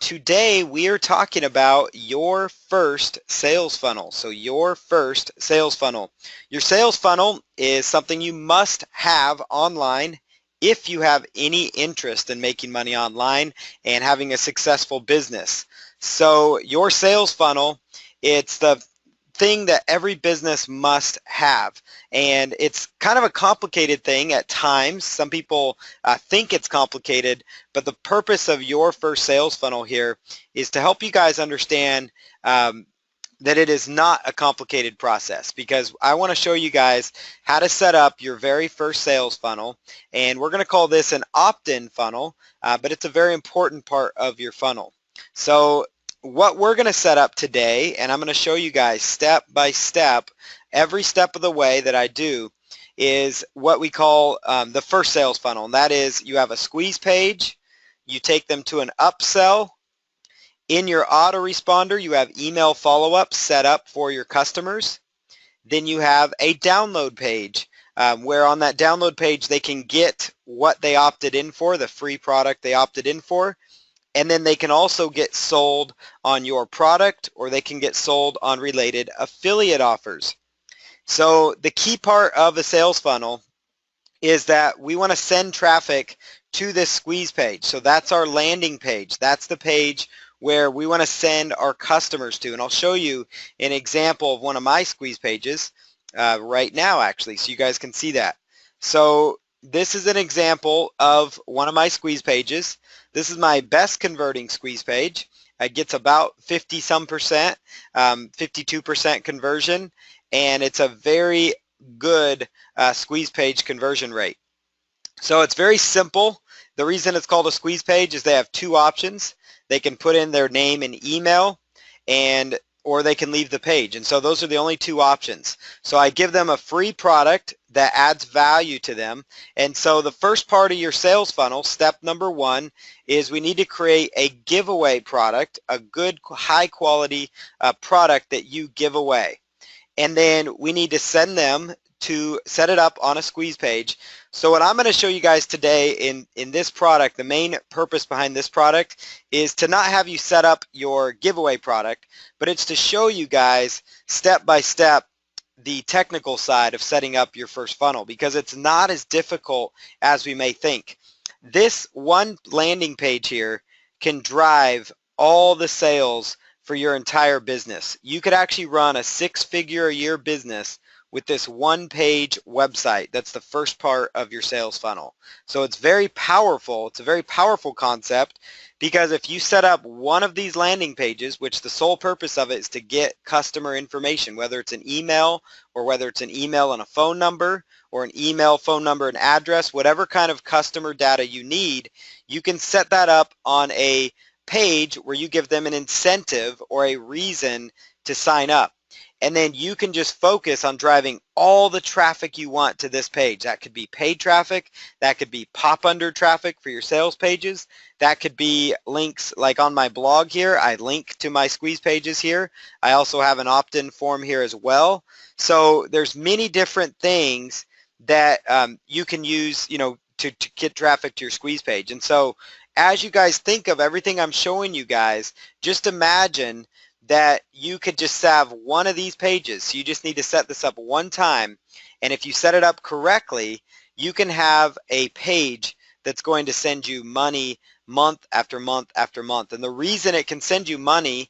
today we are talking about your first sales funnel. So your first sales funnel. Your sales funnel is something you must have online if you have any interest in making money online and having a successful business. So your sales funnel, it's the thing that every business must have, and it's kind of a complicated thing at times. Some people think it's complicated, but the purpose of your first sales funnel here is to help you guys understand that it is not a complicated process, because I want to show you guys how to set up your very first sales funnel, and we're going to call this an opt-in funnel, but it's a very important part of your funnel. So what we're going to set up today, and I'm going to show you guys step by step, every step of the way that I do, is what we call the first sales funnel. And that is, you have a squeeze page, you take them to an upsell. In your autoresponder, you have email follow-ups set up for your customers. Then you have a download page, where on that download page they can get what they opted in for, the free product they opted in for. And then they can also get sold on your product, or they can get sold on related affiliate offers. So the key part of a sales funnel is that we want to send traffic to this squeeze page. So that's our landing page. That's the page where we want to send our customers to. And I'll show you an example of one of my squeeze pages right now, actually, so you guys can see that. So this is an example of one of my squeeze pages. This is my best converting squeeze page. It gets about 50-some%, 52% conversion, and it's a very good squeeze page conversion rate. So it's very simple. The reason it's called a squeeze page is they have two options. They can put in their name and email, or they can leave the page. And so those are the only two options. So I give them a free product that adds value to them. And so the first part of your sales funnel, step number one, is we need to create a giveaway product, a good high quality product that you give away. And then we need to send them to set it up on a squeeze page. So what I'm going to show you guys today in this product, the main purpose behind this product is to not have you set up your giveaway product, but it's to show you guys step by step the technical side of setting up your first funnel, because it's not as difficult as we may think. This one landing page here can drive all the sales for your entire business. You could actually run a six-figure-a-year business with this one-page website. That's the first part of your sales funnel. So it's very powerful. It's a very powerful concept, because if you set up one of these landing pages, which the sole purpose of it is to get customer information, whether it's an email or whether it's an email and a phone number, or an email, phone number, and address, whatever kind of customer data you need, you can set that up on a page where you give them an incentive or a reason to sign up. And then you can just focus on driving all the traffic you want to this page. That could be paid traffic, that could be pop-under traffic for your sales pages, that could be links like on my blog here. I link to my squeeze pages here. I also have an opt-in form here as well. So there's many different things that you can use, to get traffic to your squeeze page. And so as you guys think of everything I'm showing you guys, just imagine that you could just have one of these pages. So you just need to set this up one time, and if you set it up correctly, you can have a page that's going to send you money month after month after month. And the reason it can send you money,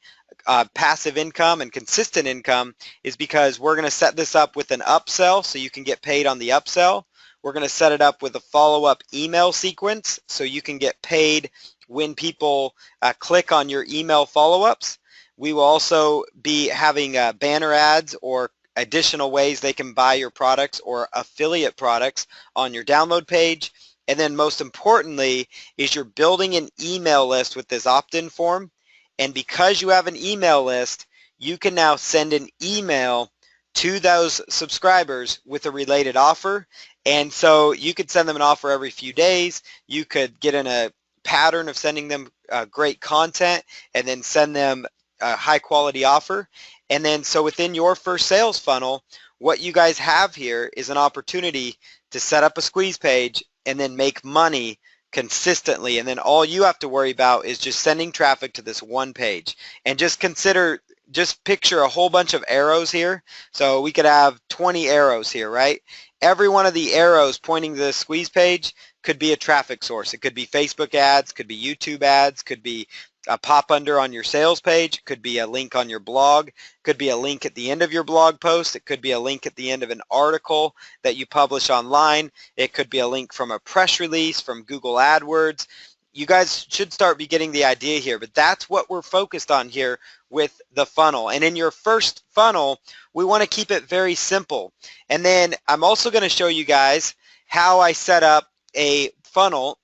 passive income and consistent income, is because we're going to set this up with an upsell, so you can get paid on the upsell. We're going to set it up with a follow-up email sequence, so you can get paid when people click on your email follow-ups. We will also be having banner ads or additional ways they can buy your products or affiliate products on your download page. And then most importantly is you're building an email list with this opt-in form. And because you have an email list, you can now send an email to those subscribers with a related offer. And so you could send them an offer every few days. You could get in a pattern of sending them great content and then send them a high quality offer. And then so within your first sales funnel, what you guys have here is an opportunity to set up a squeeze page and then make money consistently, and then all you have to worry about is just sending traffic to this one page. And just picture a whole bunch of arrows here. So we could have 20 arrows here, right? Every one of the arrows pointing to the squeeze page could be a traffic source. It could be Facebook ads, could be YouTube ads, could be a pop under on your sales page, could be a link on your blog, could be a link at the end of your blog post, it could be a link at the end of an article that you publish online, it could be a link from a press release, from Google AdWords. You guys should start be getting the idea here, but that's what we're focused on here with the funnel. And in your first funnel, we want to keep it very simple. And then I'm also going to show you guys how I set up a funnel,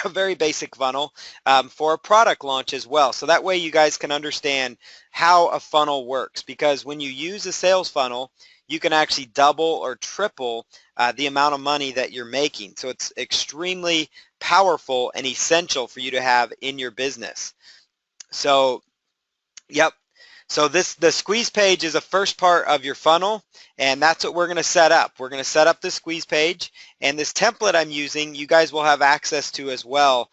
a very basic funnel for a product launch as well. So that way you guys can understand how a funnel works, because when you use a sales funnel, you can actually double or triple the amount of money that you're making. So it's extremely powerful and essential for you to have in your business. So, yep. So the squeeze page is the first part of your funnel, and that's what we're going to set up. We're going to set up the squeeze page, and this template I'm using, you guys will have access to as well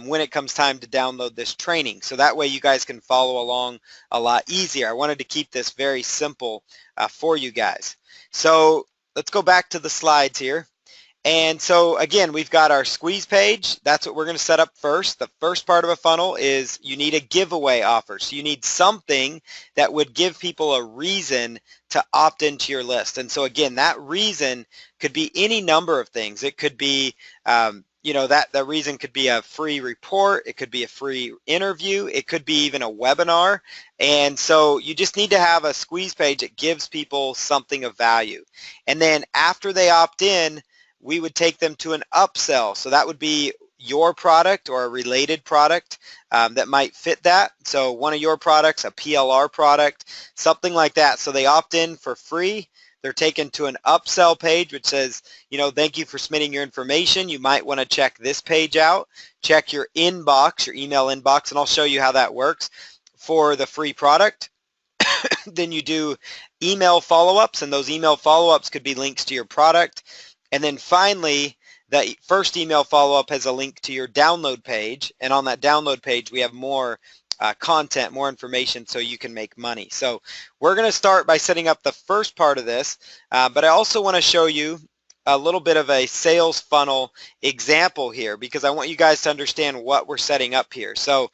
when it comes time to download this training. So that way you guys can follow along a lot easier. I wanted to keep this very simple for you guys. So let's go back to the slides here. And so again, we've got our squeeze page. That's what we're going to set up first. The first part of a funnel is you need a giveaway offer. So you need something that would give people a reason to opt into your list. And so again, that reason could be any number of things. It could be, you know, that reason could be a free report. It could be a free interview. It could be even a webinar. And so you just need to have a squeeze page that gives people something of value. And then after they opt in, we would take them to an upsell. So that would be your product or a related product that might fit that. So one of your products, a PLR product, something like that. So they opt in for free. They're taken to an upsell page which says, you know, thank you for submitting your information. You might want to check this page out. Check your inbox, your email inbox, and I'll show you how that works for the free product. Then you do email follow-ups, and those email follow-ups could be links to your product. And then finally, the first email follow-up has a link to your download page, and on that download page we have more content, more information so you can make money. So we're going to start by setting up the first part of this, but I also want to show you a little bit of a sales funnel example here, because I want you guys to understand what we're setting up here. So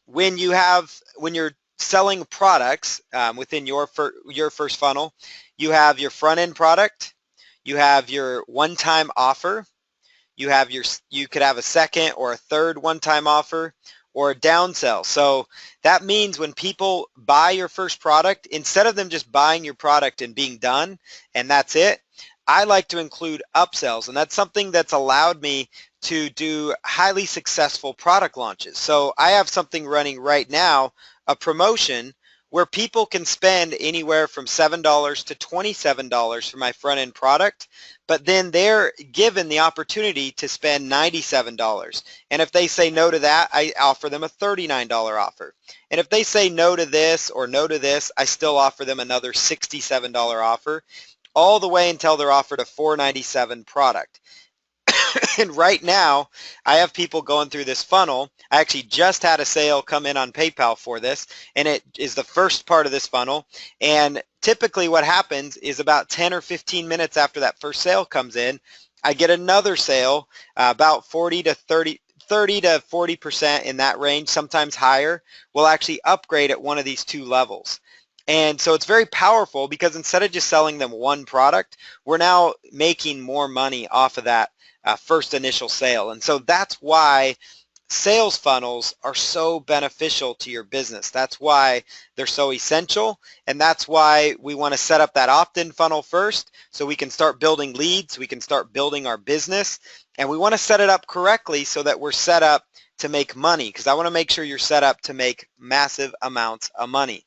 when you're selling products within your first funnel, you have your front-end product, you have your one-time offer, you could have a second or a third one-time offer, or a downsell. So that means when people buy your first product, instead of them just buying your product and being done and that's it, I like to include upsells, and that's something that's allowed me to do highly successful product launches. So I have something running right now, a promotion where people can spend anywhere from $7 to $27 for my front-end product, but then they're given the opportunity to spend $97. And if they say no to that, I offer them a $39 offer. And if they say no to this or no to this, I still offer them another $67 offer, all the way until they're offered a $497 product. And right now, I have people going through this funnel. I actually just had a sale come in on PayPal for this, and it is the first part of this funnel. And typically what happens is about 10 or 15 minutes after that first sale comes in, I get another sale, about 30 to 40% in that range, sometimes higher, will actually upgrade at one of these two levels. And so it's very powerful, because instead of just selling them one product, we're now making more money off of that first initial sale. And so that's why sales funnels are so beneficial to your business. That's why they're so essential, and that's why we want to set up that opt-in funnel first so we can start building leads, we can start building our business, and we want to set it up correctly so that we're set up to make money, because I want to make sure you're set up to make massive amounts of money.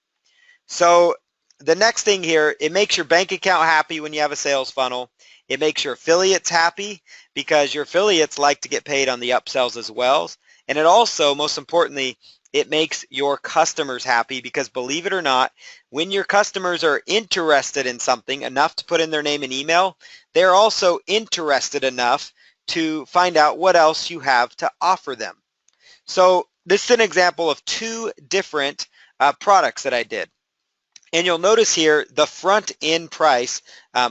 So the next thing here, it makes your bank account happy when you have a sales funnel. It makes your affiliates happy, because your affiliates like to get paid on the upsells as well. And it also, most importantly, it makes your customers happy, because believe it or not, when your customers are interested in something enough to put in their name and email, they're also interested enough to find out what else you have to offer them. So this is an example of two different products that I did. And you'll notice here the front end price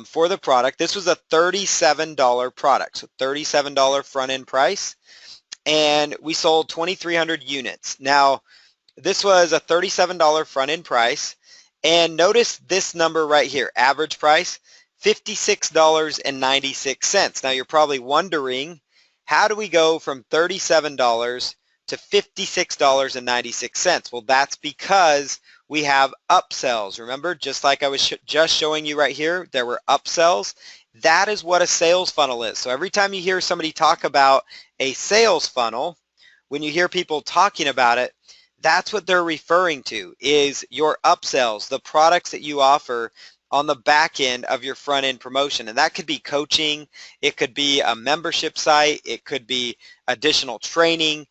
for the product. This was a $37 product, so $37 front end price. And we sold 2,300 units. Now, this was a $37 front end price. And notice this number right here, average price, $56.96. Now, you're probably wondering, how do we go from $37 to $56.96? Well, that's because we have upsells. Remember, just like I was just showing you right here, there were upsells. That is what a sales funnel is. So every time you hear somebody talk about a sales funnel, when you hear people talking about it, that's what they're referring to, is your upsells, the products that you offer on the back end of your front end promotion. And that could be coaching, it could be a membership site, it could be additional training.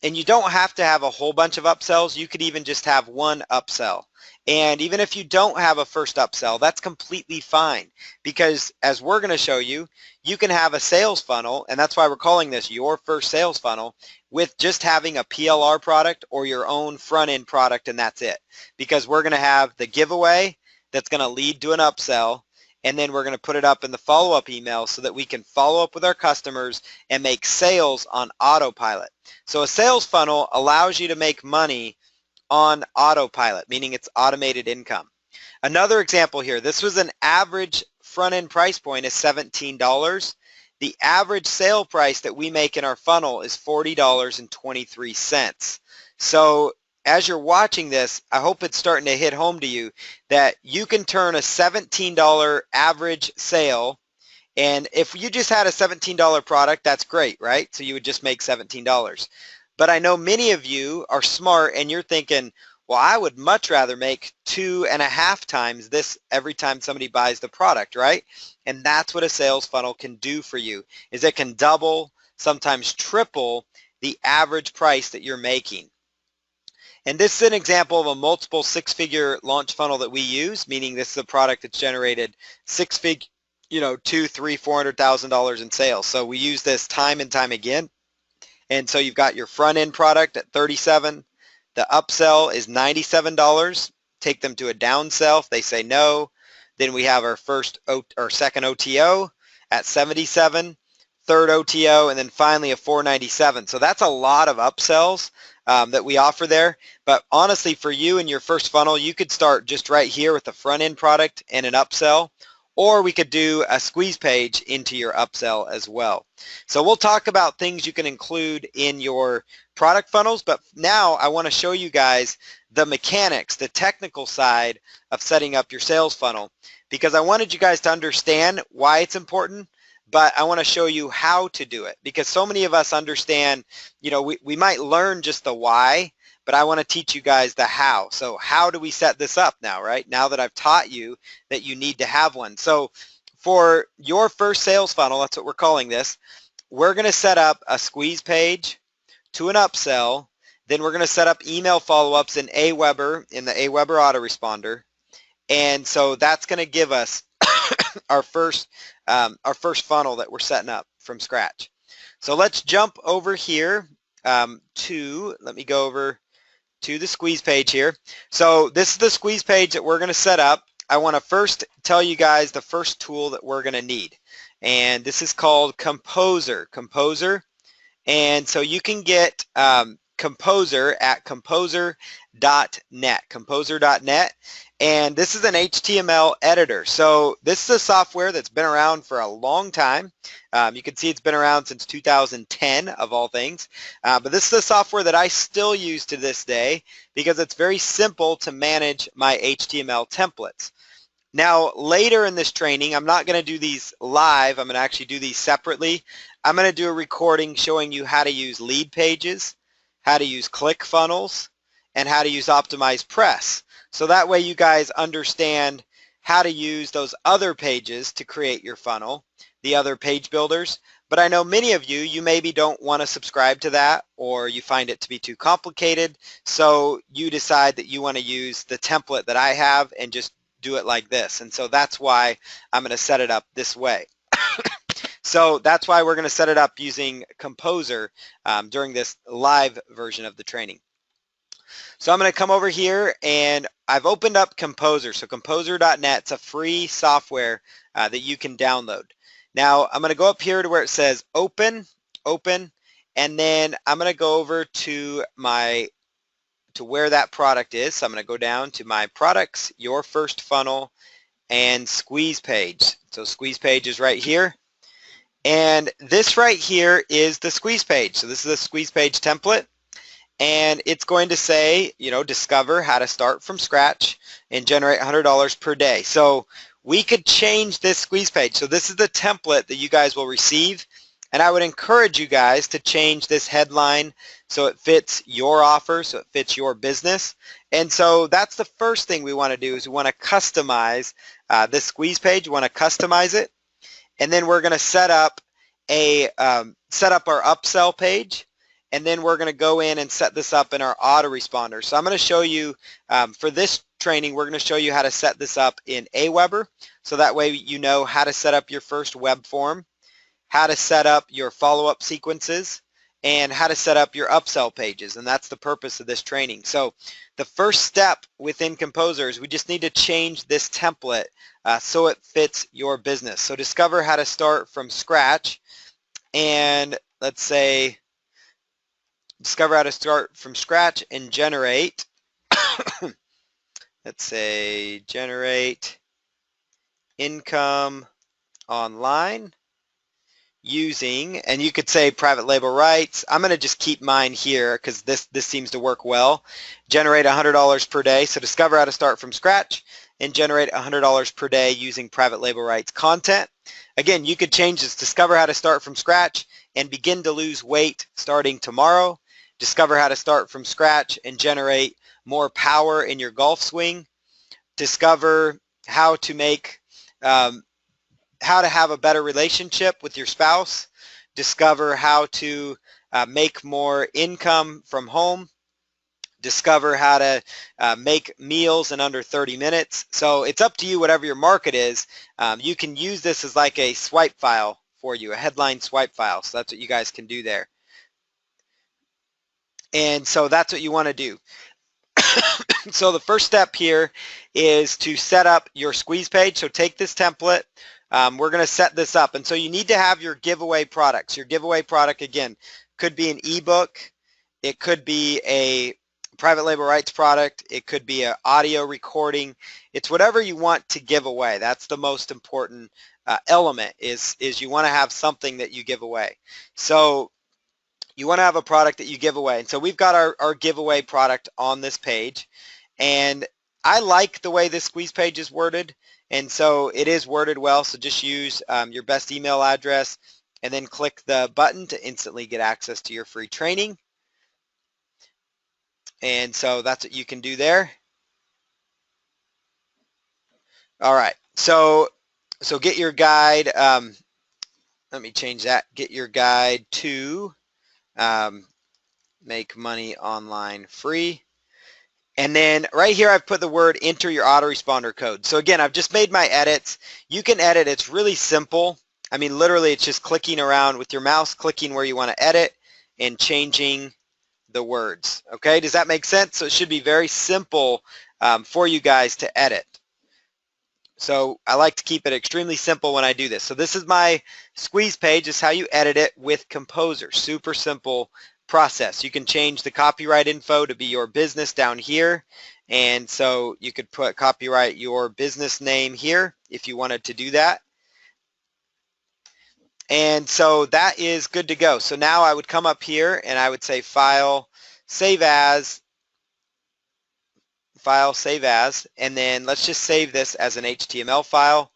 And you don't have to have a whole bunch of upsells. You could even just have one upsell. And even if you don't have a first upsell, that's completely fine, because as we're going to show you, you can have a sales funnel, and that's why we're calling this your first sales funnel, with just having a PLR product or your own front end product, and that's it. Because we're going to have the giveaway that's going to lead to an upsell, and then we're going to put it up in the follow-up email so that we can follow up with our customers and make sales on autopilot. So a sales funnel allows you to make money on autopilot, meaning it's automated income. Another example here, this was an average front-end price point is $17. The average sale price that we make in our funnel is $40.23. So as you're watching this, I hope it's starting to hit home to you that you can turn a $17 average sale, and if you just had a $17 product, that's great, right? So you would just make $17. But I know many of you are smart and you're thinking, well, I would much rather make 2.5 times this every time somebody buys the product, right? And that's what a sales funnel can do for you, is it can double, sometimes triple the average price that you're making. And this is an example of a multiple six-figure launch funnel that we use, meaning this is a product that's generated $200,000, $300,000, $400,000 in sales. So we use this time and time again. And so you've got your front end product at $37. The upsell is $97. Take them to a downsell if they say no. Then we have our second OTO at $77, third OTO, and then finally a $497. So that's a lot of upsells that we offer there. But honestly, for you in your first funnel, you could start just right here with the front end product and an upsell, or we could do a squeeze page into your upsell as well. So we'll talk about things you can include in your product funnels, but now I want to show you guys the mechanics, the technical side of setting up your sales funnel, because I wanted you guys to understand why it's important, but I want to show you how to do it, because so many of us understand, we might learn just the why, but I want to teach you guys the how. So how do we set this up now, right? Now that I've taught you that you need to have one. So for your first sales funnel, that's what we're calling this, we're going to set up a squeeze page to an upsell. Then we're going to set up email follow-ups in Aweber, in the Aweber autoresponder. And so that's going to give us our first funnel that we're setting up from scratch. So let's jump over here let me go over to the squeeze page here. So this is the squeeze page that we're going to set up. I want to first tell you guys the first tool that we're going to need. And this is called Composer. And so you can get Composer at composer.net. And this is an HTML editor. So this is a software that's been around for a long time. You can see it's been around since 2010 of all things. But this is a software that I still use to this day because it's very simple to manage my HTML templates. Now later in this training, I'm not going to do these live. I'm going to actually do these separately. I'm going to do a recording showing you how to use lead pages, how to use ClickFunnels, and how to use OptimizePress. So that way you guys understand how to use those other pages to create your funnel, the other page builders. But I know many of you maybe don't want to subscribe to that, or you find it to be too complicated. So you decide that you want to use the template that I have and just do it like this. And so that's why I'm going to set it up this way. So that's why we're going to set it up using Composer during this live version of the training. So I'm going to come over here and I've opened up Composer. So composer.net, it's a free software that you can download. Now I'm going to go up here to where it says open, and then I'm going to go over to where that product is. So I'm going to go down to my products, your first funnel, and squeeze page. So squeeze page is right here. And this right here is the squeeze page. So this is a squeeze page template. And it's going to say, discover how to start from scratch and generate $100 per day. So we could change this squeeze page. So this is the template that you guys will receive. And I would encourage you guys to change this headline so it fits your offer, so it fits your business. And so that's the first thing we want to do is we want to customize this squeeze page. We want to customize it. And then we're going to set up our upsell page. And then we're going to go in and set this up in our autoresponder. So I'm going to show you, for this training, we're going to show you how to set this up in Aweber. So that way you know how to set up your first web form, how to set up your follow-up sequences, and how to set up your upsell pages. And that's the purpose of this training. So the first step within Composer is we just need to change this template so it fits your business. So discover how to start from scratch, and let's say discover how to start from scratch and generate, let's say generate income online using, and you could say private label rights. I'm going to just keep mine here because this seems to work well. Generate $100 per day. So discover how to start from scratch and generate $100 per day using private label rights content. Again, you could change this. Discover how to start from scratch and begin to lose weight starting tomorrow. Discover how to start from scratch and generate more power in your golf swing. Discover how to make how to have a better relationship with your spouse. Discover how to make more income from home. Discover how to make meals in under 30 minutes. So it's up to you, whatever your market is. You can use this as like a swipe file for you, a headline swipe file. So that's what you guys can do there. And so that's what you want to do. So the first step here is to set up your squeeze page. So take this template. We're going to set this up. And so you need to have your giveaway products. Your giveaway product, again, could be an ebook. It could be a private label rights product. It could be an audio recording. It's whatever you want to give away. That's the most important element is you want to have something that you give away. So you want to have a product that you give away. And so we've got our giveaway product on this page. And I like the way this squeeze page is worded. And so it is worded well. So just use your best email address and then click the button to instantly get access to your free training. And so that's what you can do there. All right. So get your guide. Let me change that. Get your guide to make money online free. And then right here I've put the word enter your autoresponder code. So again, I've just made my edits. You can edit. It's really simple. I mean, literally it's just clicking around with your mouse, clicking where you want to edit and changing the words. Okay, does that make sense? So it should be very simple for you guys to edit. So I like to keep it extremely simple when I do this. So this is my squeeze page. This is how you edit it with Composer. Super simple process. You can change the copyright info to be your business down here. And so you could put copyright your business name here if you wanted to do that. And so that is good to go. So now I would come up here and I would say File, Save As, and then let's just save this as an HTML file,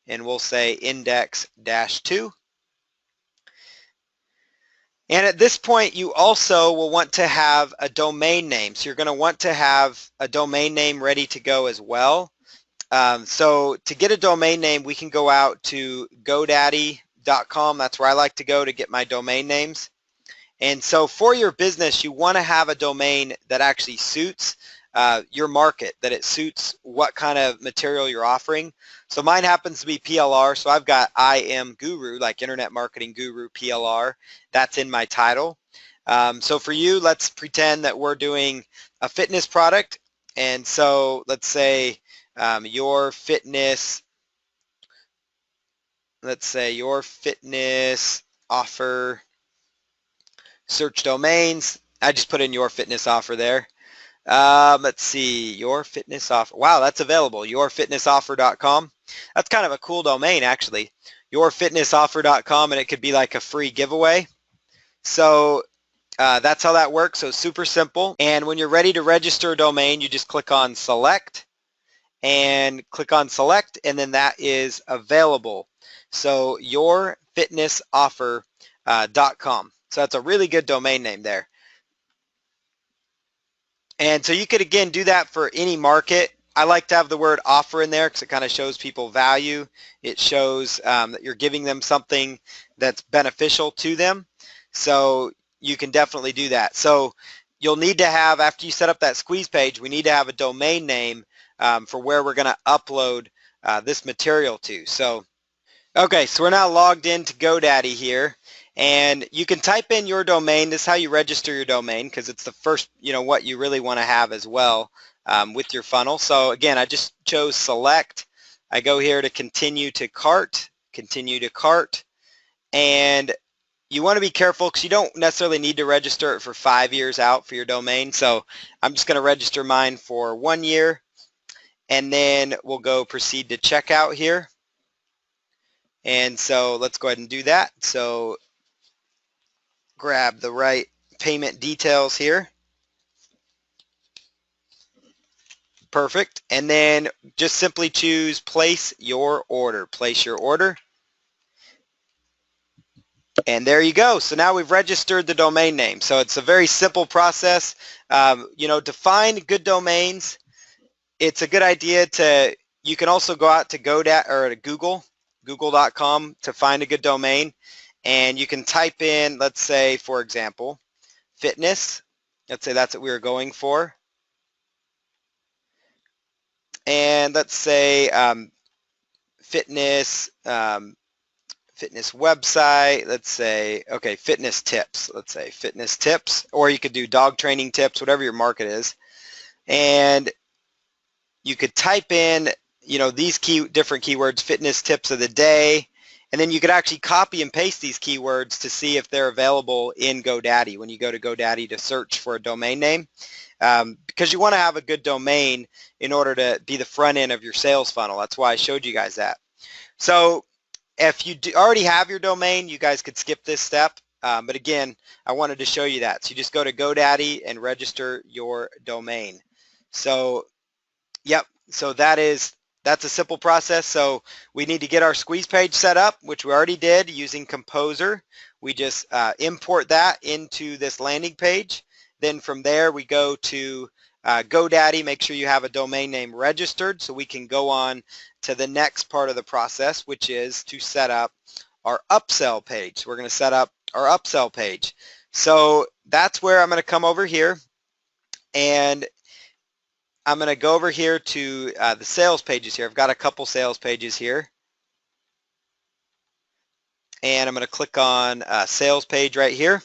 and we'll say index-2. And at this point, you also will want to have a domain name. So you're going to want to have a domain name ready to go as well. So to get a domain name, we can go out to GoDaddy.com. That's where I like to go to get my domain names. And so for your business, you want to have a domain that actually suits your market, that it suits what kind of material you're offering. So mine happens to be PLR, so I've got I am guru, like internet marketing guru PLR. That's in my title. So for you, let's pretend that we're doing a fitness product, and so let's say your fitness, let's say your fitness offer, search domains. I just put in your fitness offer there. Let's see, your fitness offer. Wow, that's available, yourfitnessoffer.com. That's kind of a cool domain, actually, yourfitnessoffer.com, and it could be like a free giveaway. So that's how that works. So super simple. And when you're ready to register a domain, you just click on select and then that is available. So yourfitnessoffer.com. So that's a really good domain name there. And so you could, again, do that for any market. I like to have the word offer in there because it kind of shows people value. It shows that you're giving them something that's beneficial to them. So you can definitely do that. So you'll need to have, after you set up that squeeze page, we need to have a domain name for where we're going to upload this material to. So, okay, so we're now logged into GoDaddy here. And you can type in your domain. This is how you register your domain because it's the first, what you really want to have as well with your funnel. So again, I just chose select. I go here to continue to cart, and you want to be careful because you don't necessarily need to register it for 5 years out for your domain. So I'm just going to register mine for 1 year, and then we'll go proceed to checkout here. And so let's go ahead and do that. So grab the right payment details here. Perfect. And then just simply choose place your order. Place your order. And there you go. So now we've registered the domain name. So it's a very simple process. To find good domains, it's a good idea you can also go out to GoDaddy or to google.com to find a good domain. And you can type in, let's say, for example, fitness. Let's say that's what we were going for. And let's say fitness website. Let's say, okay, fitness tips. Let's say fitness tips, or you could do dog training tips, whatever your market is. And you could type in, these different keywords, fitness tips of the day. And then you could actually copy and paste these keywords to see if they're available in GoDaddy when you go to GoDaddy to search for a domain name. Because you want to have a good domain in order to be the front end of your sales funnel. That's why I showed you guys that. So if you already have your domain, you guys could skip this step. But again, I wanted to show you that. So you just go to GoDaddy and register your domain. So, yep. So that's a simple process. So we need to get our squeeze page set up, which we already did using Composer. We just import that into this landing page. Then from there we go to GoDaddy, make sure you have a domain name registered so we can go on to the next part of the process, which is to set up our upsell page. So we're going to set up our upsell page. So that's where I'm going to come over here, and I'm going to go over here to the sales pages here. I've got a couple sales pages here. And I'm going to click on sales page right here.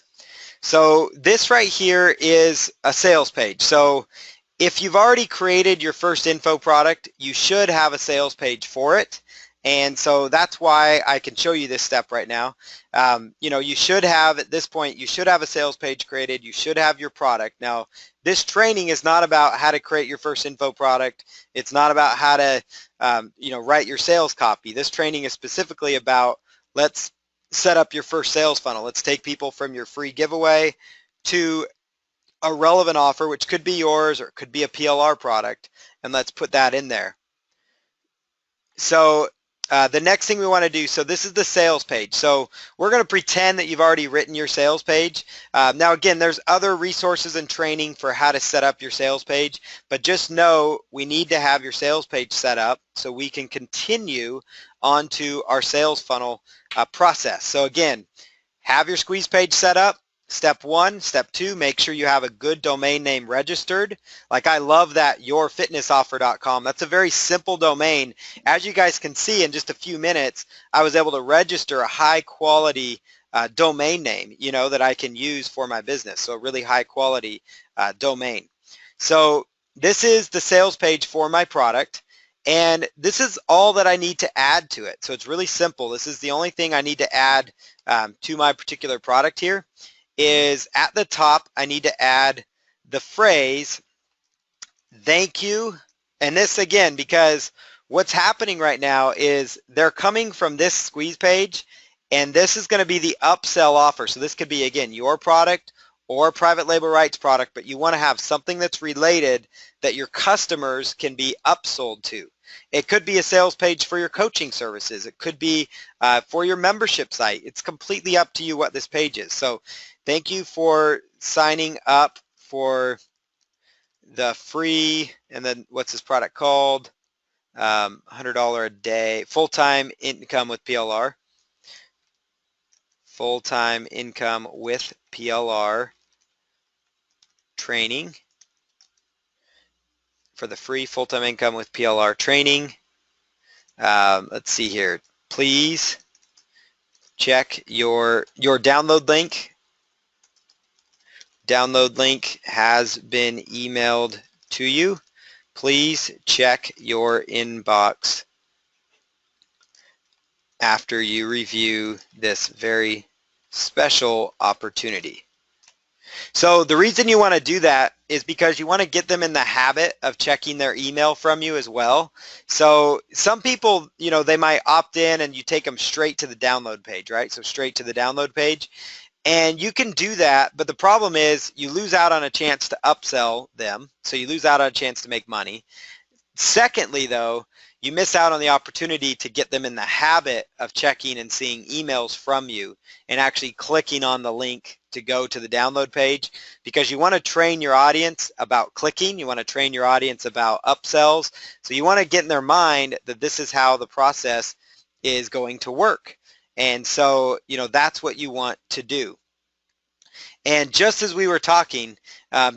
So this right here is a sales page. So if you've already created your first info product, you should have a sales page for it. And so that's why I can show you this step right now. You should have, at this point, you should have a sales page created. You should have your product. Now, this training is not about how to create your first info product. It's not about how to, write your sales copy. This training is specifically about, let's set up your first sales funnel. Let's take people from your free giveaway to a relevant offer, which could be yours or it could be a PLR product, and let's put that in there. So the next thing we want to do, so this is the sales page. So we're going to pretend that you've already written your sales page. Now again, there's other resources and training for how to set up your sales page, but just know we need to have your sales page set up so we can continue onto our sales funnel process. So again, have your squeeze page set up, step one. Step two, make sure you have a good domain name registered. Like I love that yourfitnessoffer.com. That's a very simple domain. As you guys can see in just a few minutes, I was able to register a high quality domain name, you know, that I can use for my business. So a really high quality domain. So this is the sales page for my product. And this is all that I need to add to it. So it's really simple. This is the only thing I need to add to my particular product here is at the top, I need to add the phrase, thank you. And this again, because what's happening right now is they're coming from this squeeze page, and this is going to be the upsell offer. So this could be, again, your product or private label rights product, but you want to have something that's related that your customers can be upsold to. It could be a sales page for your coaching services. It could be for your membership site. It's completely up to you what this page is. So thank you for signing up for the free, and then what's this product called? $100 a day, full-time income with PLR. Full-time income with PLR training. For the free full-time income with PLR training. Let's see here. Please check your download link. Download link has been emailed to you. Please check your inbox after you review this very special opportunity. So the reason you want to do that is because you want to get them in the habit of checking their email from you as well. So some people, you know, they might opt in and you take them straight to the download page, right? So straight to the download page. And you can do that, but the problem is you lose out on a chance to upsell them. So you lose out on a chance to make money. Secondly, though, you miss out on the opportunity to get them in the habit of checking and seeing emails from you and actually clicking on the link to go to the download page, because you want to train your audience about clicking. You want to train your audience about upsells. So you want to get in their mind that this is how the process is going to work. And so, you know, that's what you want to do. And just as we were talking,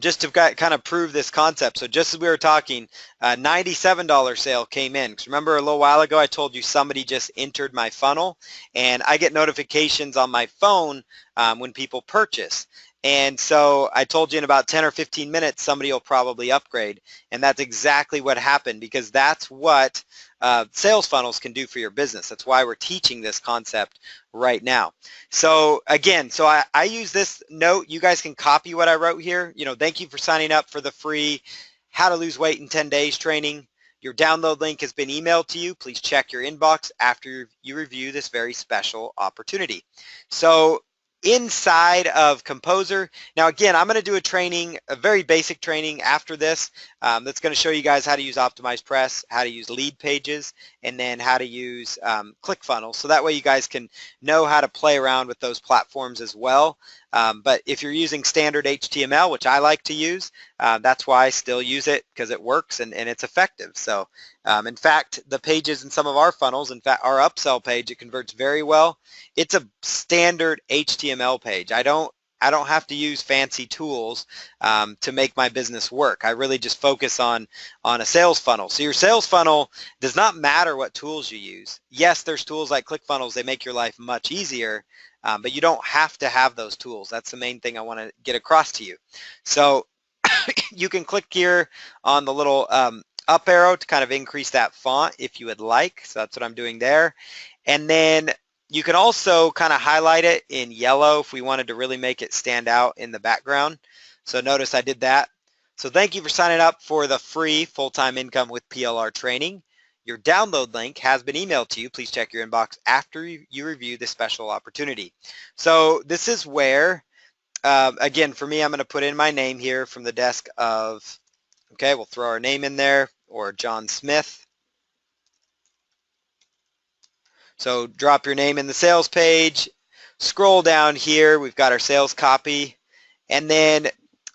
just to kind of prove this concept, so just as we were talking, $97 sale came in. Because remember a little while ago I told you somebody just entered my funnel, and I get notifications on my phone when people purchase. And so I told you in about 10 or 15 minutes somebody will probably upgrade, and that's exactly what happened, because that's what sales funnels can do for your business. That's why we're teaching this concept right now. So again, so I use this note. You guys can copy what I wrote here. You know, thank you for signing up for the free How to Lose Weight in 10 Days training. Your download link has been emailed to you. Please check your inbox after you review this very special opportunity. So inside of Composer, now again, I'm going to do a training, a very basic training after this that's going to show you guys how to use OptimizePress, how to use lead pages, and then how to use ClickFunnels. So that way you guys can know how to play around with those platforms as well. But if you're using standard HTML, which I like to use, that's why I still use it, because it works and it's effective. So in fact, the pages in some of our funnels, in fact, our upsell page, it converts very well. It's a standard HTML page. I don't have to use fancy tools to make my business work. I really just focus on a sales funnel. So your sales funnel does not matter what tools you use. Yes, there's tools like ClickFunnels. They make your life much easier, but you don't have to have those tools. That's the main thing I want to get across to you. So you can click here on the little up arrow to kind of increase that font if you would like. So that's what I'm doing there. And then you can also kind of highlight it in yellow if we wanted to really make it stand out in the background. So notice I did that. So thank you for signing up for the free full-time income with PLR training. Your download link has been emailed to you. Please check your inbox after you review this special opportunity. So this is where, again, for me, I'm going to put in my name here from the desk of, okay, we'll throw our name in there, or John Smith. So drop your name in the sales page, scroll down here, we've got our sales copy, and then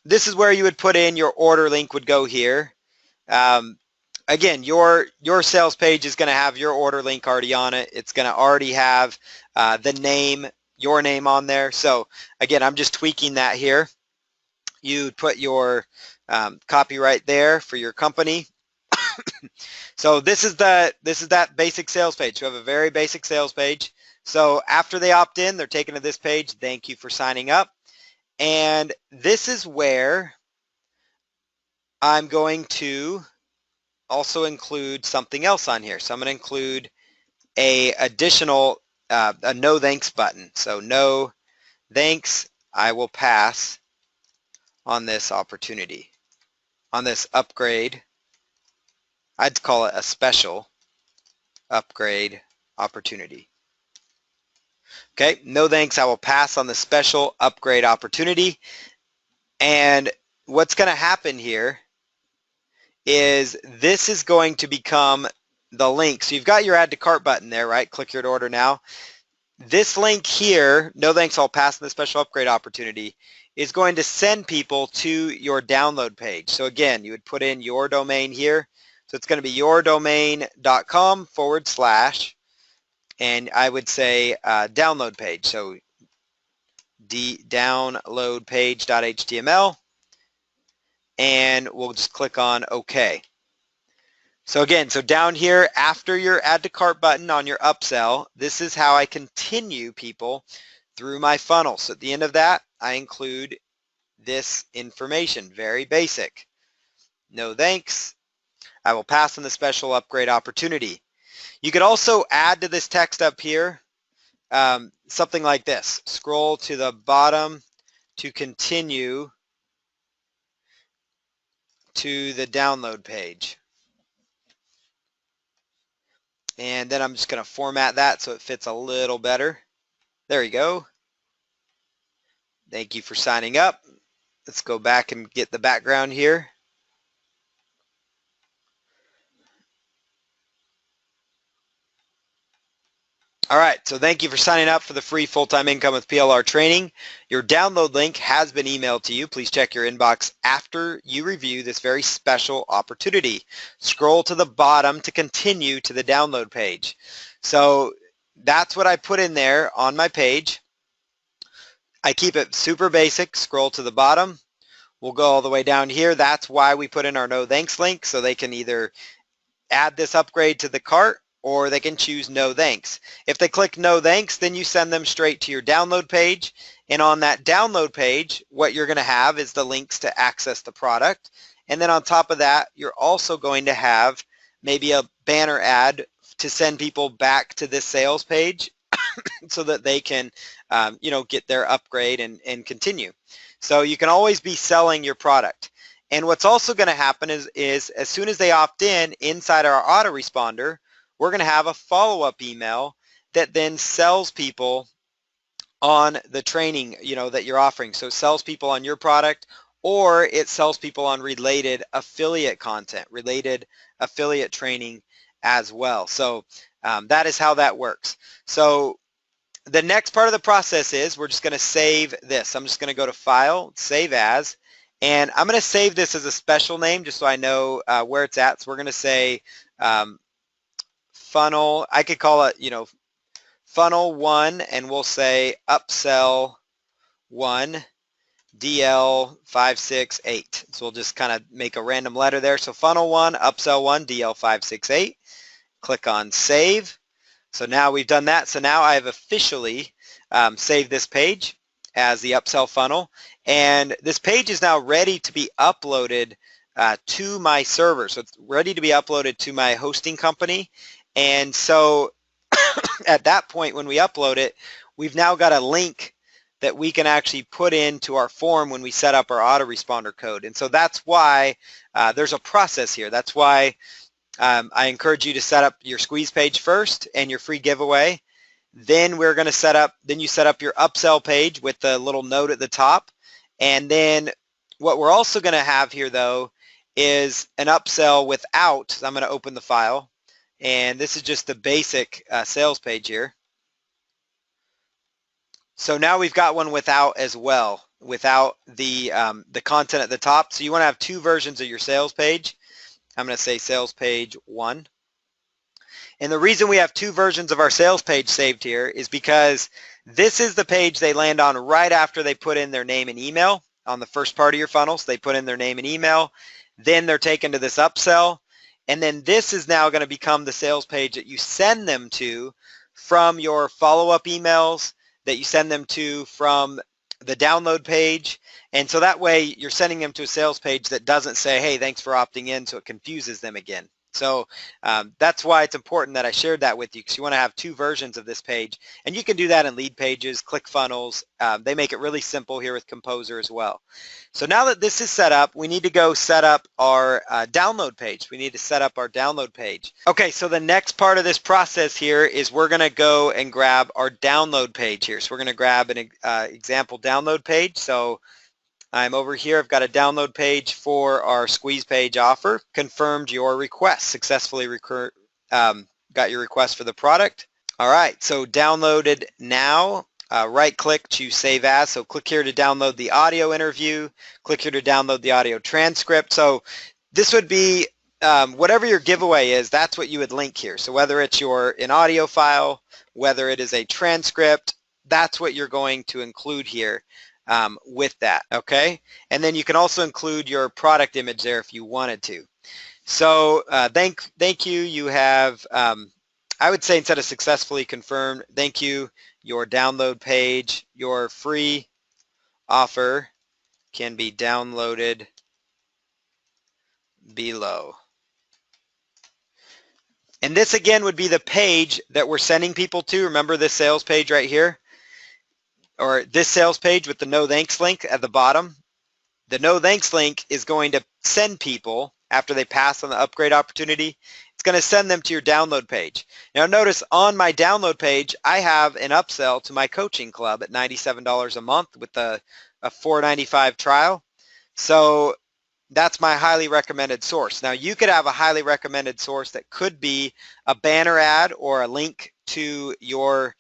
this is where you would put in your order link would go here. Again, your sales page is going to have your order link already on it. It's going to already have the name your name on there. So again, I'm just tweaking that here. You put your copyright there for your company. So this is that basic sales page. You have a very basic sales page. So after they opt in, they're taken to this page. Thank you for signing up. And this is where I'm going to also include something else on here. So I'm going to include a additional a no thanks button. So no thanks, I will pass on this opportunity, on this upgrade. I'd call it a special upgrade opportunity. Okay, no thanks, I will pass on the special upgrade opportunity. And what's going to happen here is this is going to become the link. So you've got your add to cart button there, right? Click here to order now. This link here, no thanks, I'll pass on the special upgrade opportunity, is going to send people to your download page. So again, you would put in your domain here. So it's going to be yourdomain.com / and I would say download page. So downloadpage.html, and we'll just click on OK. So again, so down here after your add to cart button on your upsell, this is how I continue people through my funnel. So at the end of that, I include this information, very basic. No thanks, I will pass on the special upgrade opportunity. You could also add to this text up here something like this. Scroll to the bottom to continue to the download page. And then I'm just going to format that so it fits a little better. There you go. Thank you for signing up. Let's go back and get the background here. All right, so thank you for signing up for the free full-time income with PLR training. Your download link has been emailed to you. Please check your inbox after you review this very special opportunity. Scroll to the bottom to continue to the download page. So that's what I put in there on my page. I keep it super basic. Scroll to the bottom. We'll go all the way down here. That's why we put in our no thanks link, so they can either add this upgrade to the cart or they can choose no thanks. If they click no thanks, then you send them straight to your download page. And on that download page, what you're going to have is the links to access the product. And then on top of that, you're also going to have maybe a banner ad to send people back to this sales page so that they can get their upgrade and continue. So you can always be selling your product. And what's also going to happen is as soon as they opt in inside our autoresponder, we're going to have a follow-up email that then sells people on the training that you're offering. So it sells people on your product, or it sells people on related affiliate content, related affiliate training as well. So that is how that works. So the next part of the process is we're just going to save this. I'm just going to go to File, Save As, and I'm going to save this as a special name just so I know where it's at. So we're going to say funnel, I could call it, funnel 1, and we'll say upsell 1 DL568. So we'll just kind of make a random letter there. So funnel 1, upsell 1 DL568. Click on Save. So now we've done that. So now I have officially saved this page as the upsell funnel. And this page is now ready to be uploaded to my server. So it's ready to be uploaded to my hosting company. And so at that point when we upload it, we've now got a link that we can actually put into our form when we set up our autoresponder code. And so that's why there's a process here. That's why I encourage you to set up your squeeze page first and your free giveaway. Then we're going to set up your upsell page with the little note at the top. And then what we're also going to have here though is an upsell without. So I'm going to open the file, and this is just the basic sales page here. So now we've got one without as well, without the content at the top. So you want to have two versions of your sales page. I'm going to say sales page 1. And the reason we have two versions of our sales page saved here is because this is the page they land on right after they put in their name and email on the first part of your funnel. So they put in their name and email, then they're taken to this upsell, and then this is now going to become the sales page that you send them to from your follow-up emails, that you send them to from the download page. And so that way you're sending them to a sales page that doesn't say, hey, thanks for opting in, so it confuses them again. So that's why it's important that I shared that with you, because you want to have two versions of this page. And you can do that in Lead Pages, ClickFunnels. They make it really simple here with Composer as well. So now that this is set up, we need to go set up our download page. We need to set up our download page. Okay, so the next part of this process here is we're going to go and grab our download page here. So we're going to grab an example download page. So I'm over here. I've got a download page for our squeeze page offer. Confirmed your request. Successfully got your request for the product. All right, so downloaded now. Right click to save as. So click here to download the audio interview. Click here to download the audio transcript. So this would be whatever your giveaway is, that's what you would link here. So whether it's an audio file, whether it is a transcript, that's what you're going to include here. With that, okay? And then you can also include your product image there if you wanted to. So thank you. You have, I would say instead of successfully confirmed, thank you, your download page, your free offer can be downloaded below. And this again would be the page that we're sending people to. Remember this sales page right here? Or this sales page with the no thanks link at the bottom. The no thanks link is going to send people, after they pass on the upgrade opportunity, it's going to send them to your download page. Now notice on my download page, I have an upsell to my coaching club at $97 a month with a $4.95 trial. So that's my highly recommended source. Now you could have a highly recommended source that could be a banner ad or a link to your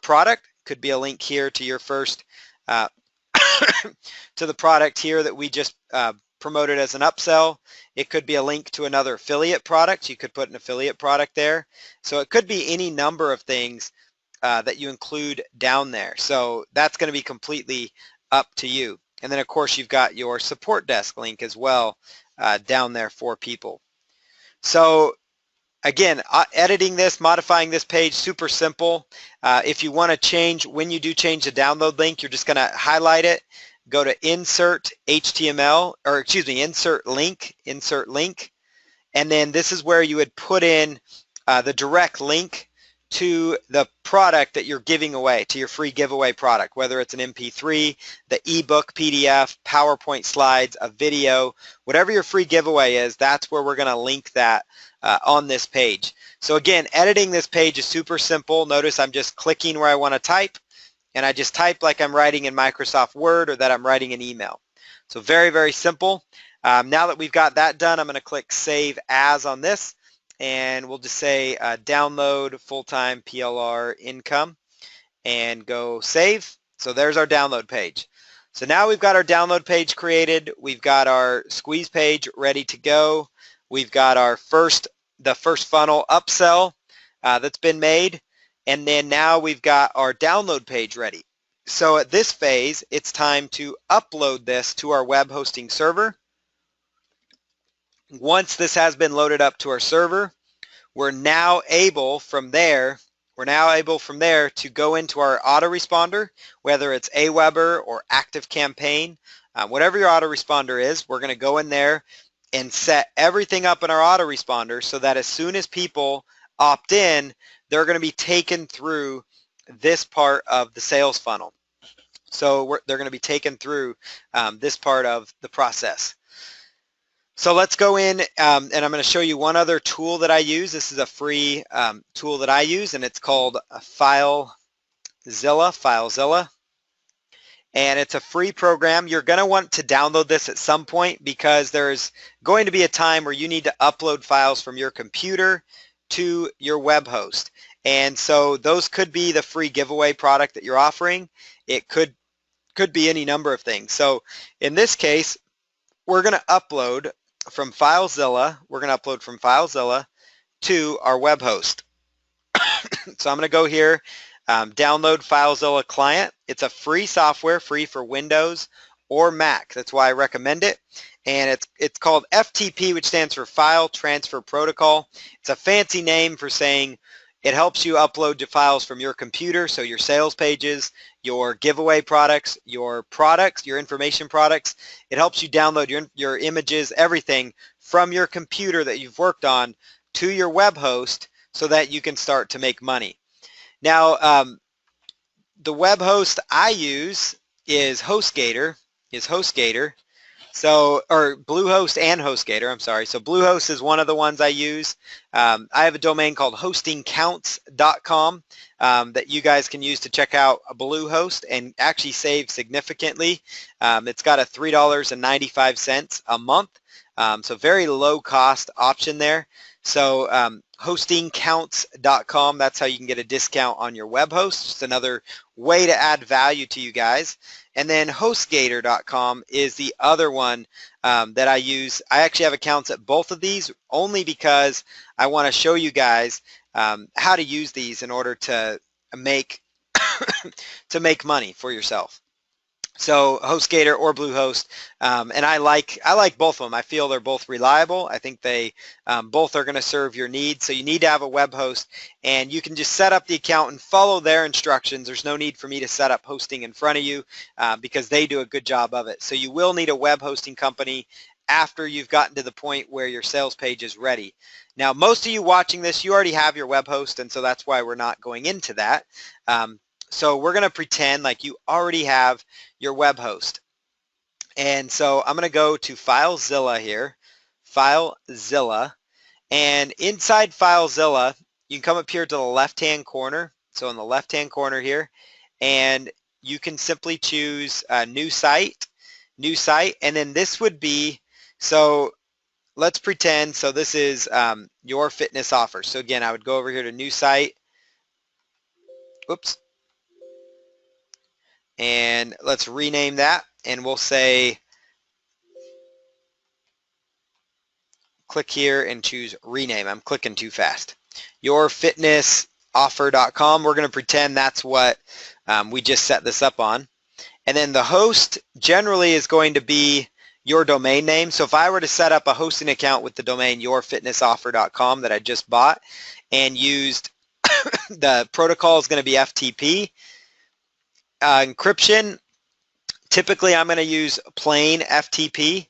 product. Could be a link here to your first, to the product here that we just promoted as an upsell. It could be a link to another affiliate product. You could put an affiliate product there. So it could be any number of things that you include down there. So that's going to be completely up to you. And then of course you've got your support desk link as well down there for people. So again, editing this, modifying this page, super simple. If you want to change, when you do change the download link, you're just going to highlight it, go to insert HTML, or excuse me, insert link, and then this is where you would put in the direct link to the product that you're giving away, to your free giveaway product, whether it's an MP3, the ebook, PDF, PowerPoint slides, a video, whatever your free giveaway is, that's where we're going to link that on this page. So again, editing this page is super simple. Notice I'm just clicking where I want to type, and I just type like I'm writing in Microsoft Word or that I'm writing an email. So very, very simple. Now that we've got that done, I'm going to click Save As on this, and we'll just say download full-time PLR income and go save. So there's our download page. So now we've got our download page created. We've got our squeeze page ready to go. We've got the first funnel upsell that's been made. And then now we've got our download page ready. So at this phase, it's time to upload this to our web hosting server. Once this has been loaded up to our server, we're now able from there to go into our autoresponder, whether it's Aweber or ActiveCampaign, whatever your autoresponder is, we're going to go in there and set everything up in our autoresponder so that as soon as people opt in, they're going to be taken through this part of the sales funnel. So they're going to be taken through this part of the process. So let's go in and I'm going to show you one other tool that I use. This is a free tool that I use, and it's called FileZilla. And it's a free program. You're going to want to download this at some point because there's going to be a time where you need to upload files from your computer to your web host. And so those could be the free giveaway product that you're offering. It could be any number of things. So in this case, we're going to upload from FileZilla. We're going to upload from FileZilla to our web host. So I'm going to go here, download FileZilla Client. It's a free software, free for Windows or Mac. That's why I recommend it. And it's called FTP, which stands for File Transfer Protocol. It's a fancy name for saying it helps you upload your files from your computer, so your sales pages, your giveaway products, your information products. It helps you download your images, everything from your computer that you've worked on to your web host so that you can start to make money. Now, the web host I use is HostGator. So, or Bluehost and HostGator, I'm sorry. So Bluehost is one of the ones I use. I have a domain called hostingcounts.com that you guys can use to check out Bluehost and actually save significantly. It's got a $3.95 a month, so very low cost option there. So hostingcounts.com, that's how you can get a discount on your web host. Just another way to add value to you guys. And then HostGator.com is the other one that I use. I actually have accounts at both of these only because I want to show you guys how to use these in order to make make money for yourself. So HostGator or Bluehost, and I like both of them. I feel they're both reliable. I think they both are going to serve your needs. So you need to have a web host, and you can just set up the account and follow their instructions. There's no need for me to set up hosting in front of you because they do a good job of it. So you will need a web hosting company after you've gotten to the point where your sales page is ready. Now, most of you watching this, you already have your web host, and so that's why we're not going into that. So we're going to pretend like you already have your web host. And so I'm going to go to FileZilla here, FileZilla, and inside FileZilla, you can come up here to the left-hand corner. So in the left-hand corner here, and you can simply choose new site, and then this would be, so let's pretend, so this is your fitness offer. So again, I would go over here to new site. Oops. And let's rename that, and we'll say, click here and choose rename. I'm clicking too fast. Yourfitnessoffer.com. We're going to pretend that's what we just set this up on. And then the host generally is going to be your domain name. So if I were to set up a hosting account with the domain yourfitnessoffer.com that I just bought and used, the protocol is going to be FTP. Encryption, typically I'm going to use plain FTP,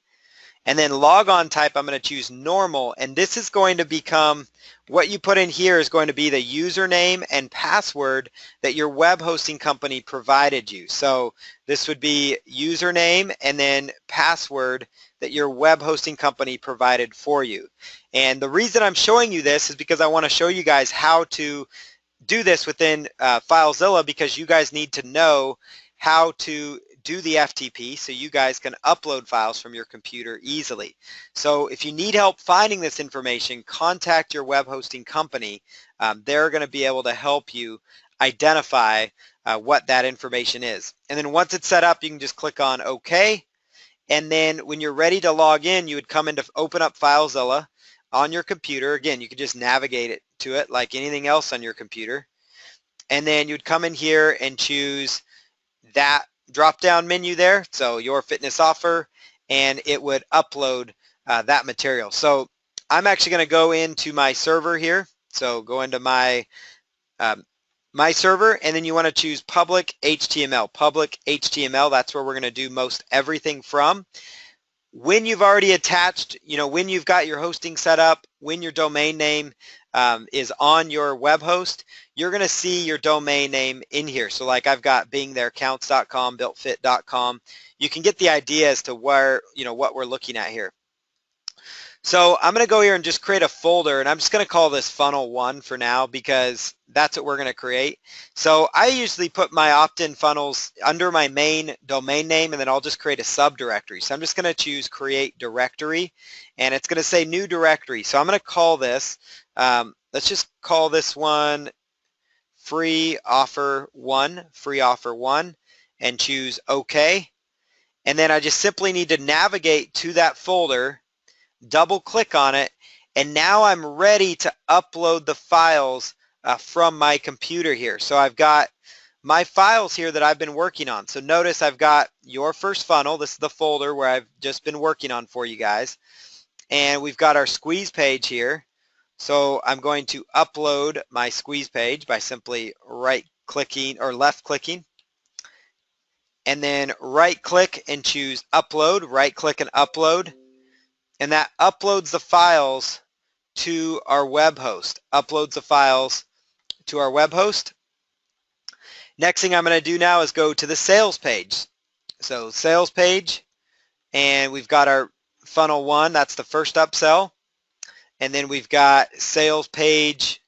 and then logon type I'm going to choose normal, and this is going to become, what you put in here is going to be the username and password that your web hosting company provided you. So this would be username and then password that your web hosting company provided for you. And the reason I'm showing you this is because I want to show you guys how to do this within FileZilla, because you guys need to know how to do the FTP so you guys can upload files from your computer easily. So if you need help finding this information, contact your web hosting company. They're going to be able to help you identify what that information is. And then once it's set up, you can just click on OK. And then when you're ready to log in, you would come in to open up FileZilla on your computer. Again, you could just navigate it to it like anything else on your computer. And then you'd come in here and choose that drop-down menu there, so your fitness offer, and it would upload that material. So I'm actually going to go into my server here. So go into my my server, and then you want to choose public HTML. Public HTML, that's where we're going to do most everything from. When you've already attached, when you've got your hosting set up, when your domain name is on your web host, you're going to see your domain name in here. So like I've got beingtherecounts.com, builtfit.com. You can get the idea as to where, what we're looking at here. So I'm going to go here and just create a folder, and I'm just going to call this funnel 1 for now because that's what we're going to create. So I usually put my opt-in funnels under my main domain name, and then I'll just create a subdirectory. So I'm just going to choose create directory, and it's going to say new directory. So I'm going to call this, let's just call this one free offer 1, and choose OK. And then I just simply need to navigate to that folder, double click on it, And now I'm ready to upload the files from my computer here. So I've got my files here that I've been working on. So notice I've got your first funnel. This is the folder where I've just been working on for you guys. And we've got our squeeze page here. So I'm going to upload my squeeze page by simply right-clicking or left-clicking. And then right-click and choose upload, right-click and upload. And that uploads the files to our web host, uploads the files to our web host. Next thing I'm going to do now is go to the sales page. So sales page, and we've got our funnel 1, that's the first upsell. And then we've got sales page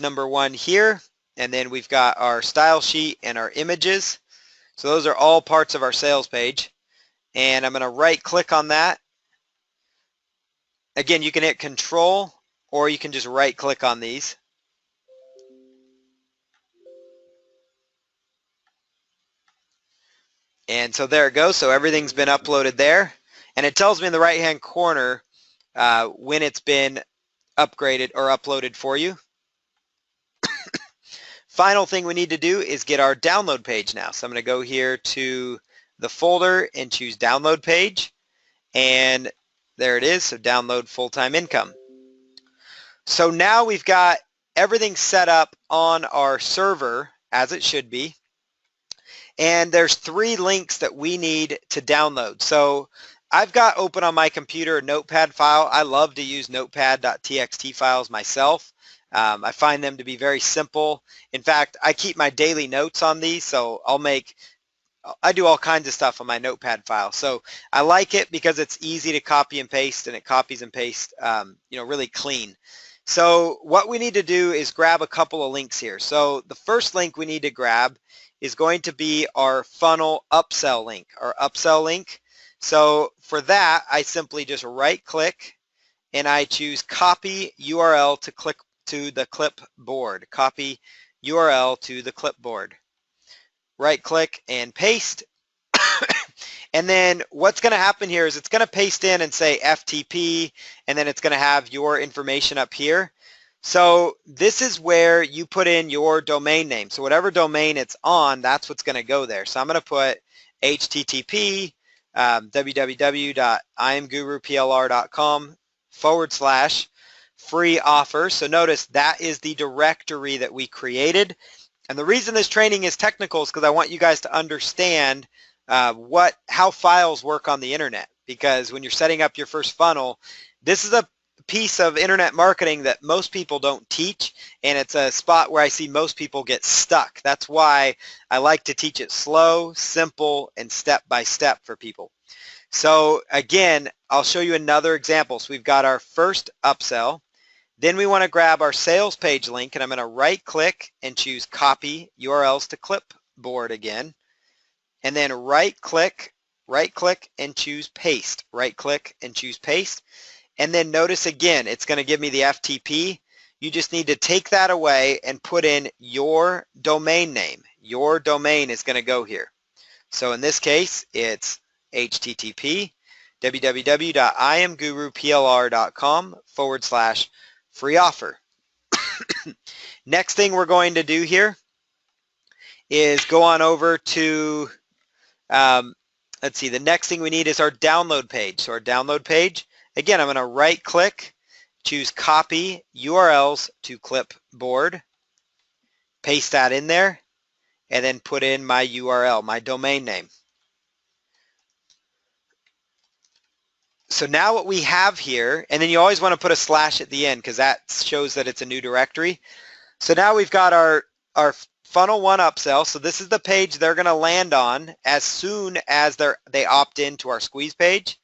number 1 here. And then we've got our style sheet and our images. So those are all parts of our sales page. And I'm going to right click on that. Again, you can hit Control or you can just right click on these. And so there it goes. So everything's been uploaded there. And it tells me in the right hand corner when it's been upgraded or uploaded for you. Final thing we need to do is get our download page now. So I'm going to go here to the folder and choose download page. And there it is. So download full-time income. So now we've got everything set up on our server as it should be. And there's 3 links that we need to download. So I've got open on my computer a notepad file. I love to use notepad.txt files myself. I find them to be very simple. In fact, I keep my daily notes on these, so I do all kinds of stuff on my notepad file. So I like it because it's easy to copy and paste, and it copies and pastes really clean. So what we need to do is grab a couple of links here. So the first link we need to grab is going to be our funnel upsell link, our upsell link. So for that, I simply just right click and I choose copy URL to the clipboard. Copy URL to the clipboard. Right click and paste. And then what's going to happen here is it's going to paste in and say FTP, and then it's going to have your information up here. So this is where you put in your domain name. So whatever domain it's on, that's what's going to go there. So I'm going to put http www.imguruplr.com/free offer. So notice that is the directory that we created. And the reason this training is technical is because I want you guys to understand how files work on the internet. Because when you're setting up your first funnel, this is a piece of internet marketing that most people don't teach, and it's a spot where I see most people get stuck. That's why I like to teach it slow, simple, and step by step for people. So again, I'll show you another example. So we've got our first upsell. Then we want to grab our sales page link, and I'm going to right click and choose copy URLs to clipboard again. And then right click and choose paste. Right click and choose paste. And then notice again, it's going to give me the FTP. You just need to take that away and put in your domain name. Your domain is going to go here. So in this case, it's http www.imguruplr.com/free offer. Next thing we're going to do here is go on over to, let's see, the next thing we need is our download page. So our download page, again, I'm going to right click, choose copy URLs to clipboard, paste that in there, and then put in my URL, my domain name. So now what we have here, and then you always want to put a slash at the end because that shows that it's a new directory. So now we've got our funnel 1 upsell. So this is the page they're going to land on as soon as they opt into our squeeze page.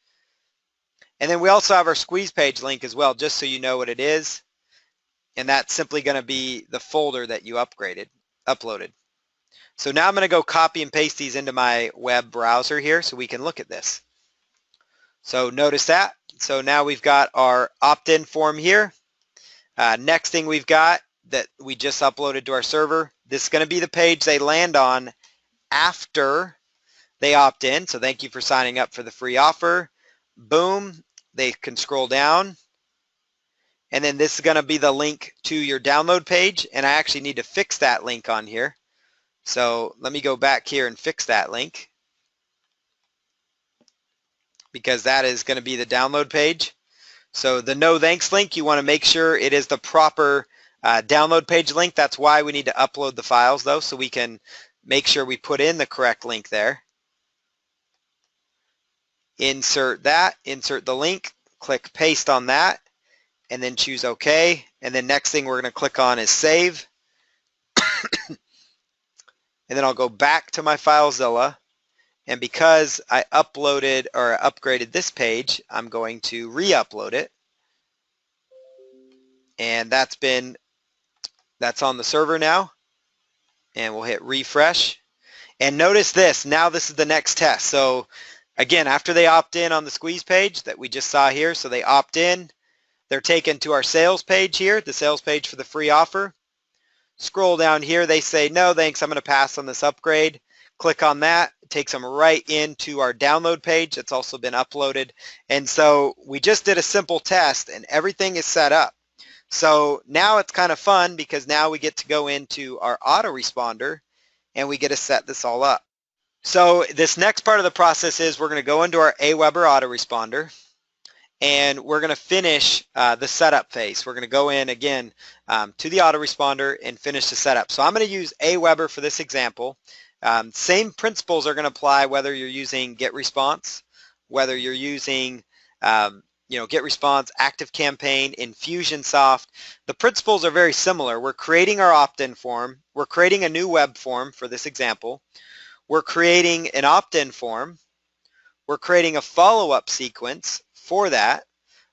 And then we also have our squeeze page link as well, just so you know what it is. And that's simply going to be the folder that you uploaded. So now I'm going to go copy and paste these into my web browser here so we can look at this. So notice that. So now we've got our opt-in form here. Next thing we've got that we just uploaded to our server. This is going to be the page they land on after they opt in. So thank you for signing up for the free offer. Boom. they can scroll down, and then this is going to be the link to your download page, and I actually need to fix that link on here. So let me go back here and fix that link, because that is going to be the download page. So the no thanks link, you want to make sure it is the proper download page link. That's why we need to upload the files though, so we can make sure we put in the correct link there. Insert that, insert the link, click paste on that, and then choose OK. And then next thing we're going to click on is save. And then I'll go back to my FileZilla. And because I uploaded or upgraded this page, I'm going to re-upload it. And that's on the server now. And we'll hit refresh. And notice this, now this is the next test. So again, after they opt in on the squeeze page that we just saw here, so they opt in, they're taken to our sales page here, the sales page for the free offer. Scroll down here, they say, no thanks, I'm going to pass on this upgrade. Click on that, it takes them right into our download page that's also been uploaded. And so we just did a simple test and everything is set up. So now it's kind of fun because now we get to go into our autoresponder and we get to set this all up. So this next part of the process is we're going to go into our Aweber autoresponder and we're going to finish the setup phase. We're going to go in again to the autoresponder and finish the setup. So I'm going to use Aweber for this example. Same principles are going to apply whether you're using GetResponse, whether you're using GetResponse, ActiveCampaign, Infusionsoft. The principles are very similar. We're creating our opt-in form. We're creating a new web form for this example. We're creating an opt-in form. We're creating a follow-up sequence for that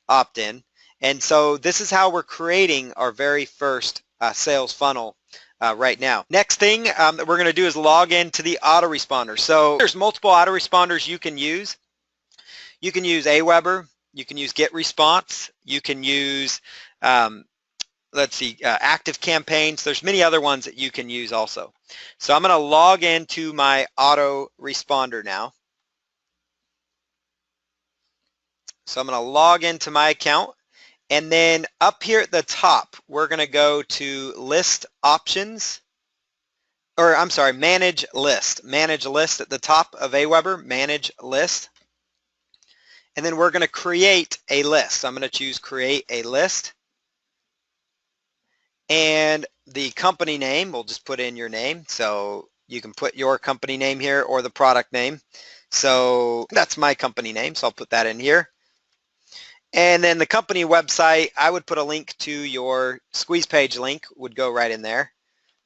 opt-in. And so this is how we're creating our very first sales funnel right now. Next thing that we're going to do is log into the autoresponder. So there's multiple autoresponders you can use. You can use Aweber. You can use GetResponse. You can use, ActiveCampaign. So there's many other ones that you can use also. So I'm going to log into my autoresponder now. So I'm going to log into my account. And then up here at the top, we're going to go to List Options, or I'm sorry, Manage List. Manage List at the top of Aweber, Manage List. And then we're going to create a list. So I'm going to choose Create a List. And the company name, we'll just put in your name. So you can put your company name here or the product name. So that's my company name, so I'll put that in here. And then the company website, I would put a link to your squeeze page link, would go right in there,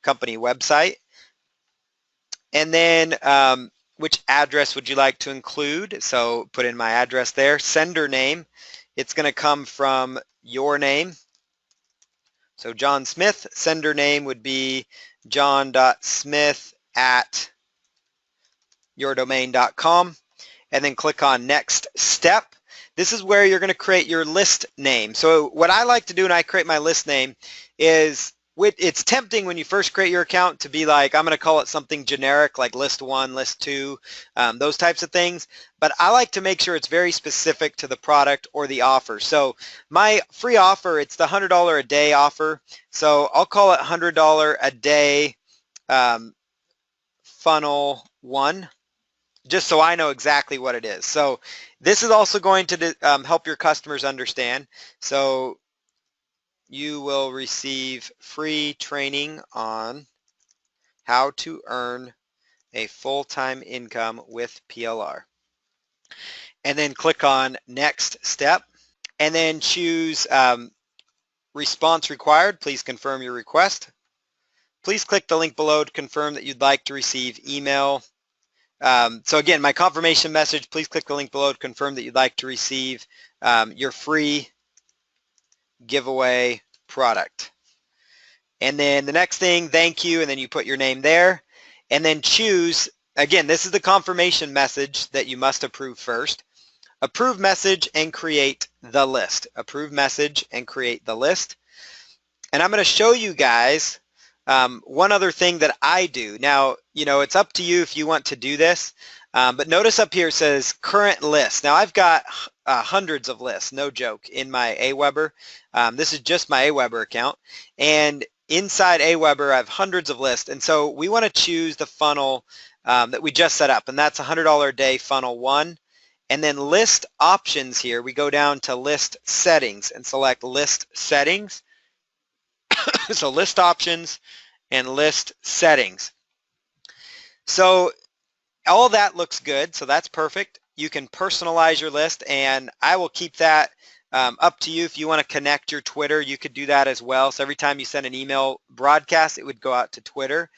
company website. And then which address would you like to include? So put in my address there. Sender name, it's going to come from your name. So John Smith, sender name would be john.smith@yourdomain.com. And then click on Next Step. This is where you're going to create your list name. So what I like to do when I create my list name is, it's tempting when you first create your account to be like, I'm going to call it something generic like list 1, list 2, those types of things. But I like to make sure it's very specific to the product or the offer. So my free offer, it's the $100 a day offer. So I'll call it $100 a day funnel 1. Just so I know exactly what it is. So this is also going to help your customers understand. So you will receive free training on how to earn a full-time income with PLR. And then click on Next Step. And then choose Response Required. Please confirm your request. Please click the link below to confirm that you'd like to receive email. So again, my confirmation message, please click the link below to confirm that you'd like to receive your free giveaway product. And then the next thing, thank you, and then you put your name there. And then choose, again, this is the confirmation message that you must approve first. Approve message and create the list. Approve message and create the list. And I'm going to show you guys one other thing that I do. Now, it's up to you if you want to do this, but notice up here it says current list. Now I've got hundreds of lists, no joke, in my Aweber. This is just my Aweber account. And inside Aweber, I have hundreds of lists. And so we want to choose the funnel that we just set up, and that's $100 a day funnel 1. And then list options here, we go down to list settings and select list settings. So list options and list settings. So all that looks good, so that's perfect. You can personalize your list, and I will keep that up to you. If you want to connect your Twitter, you could do that as well. So every time you send an email broadcast, it would go out to Twitter.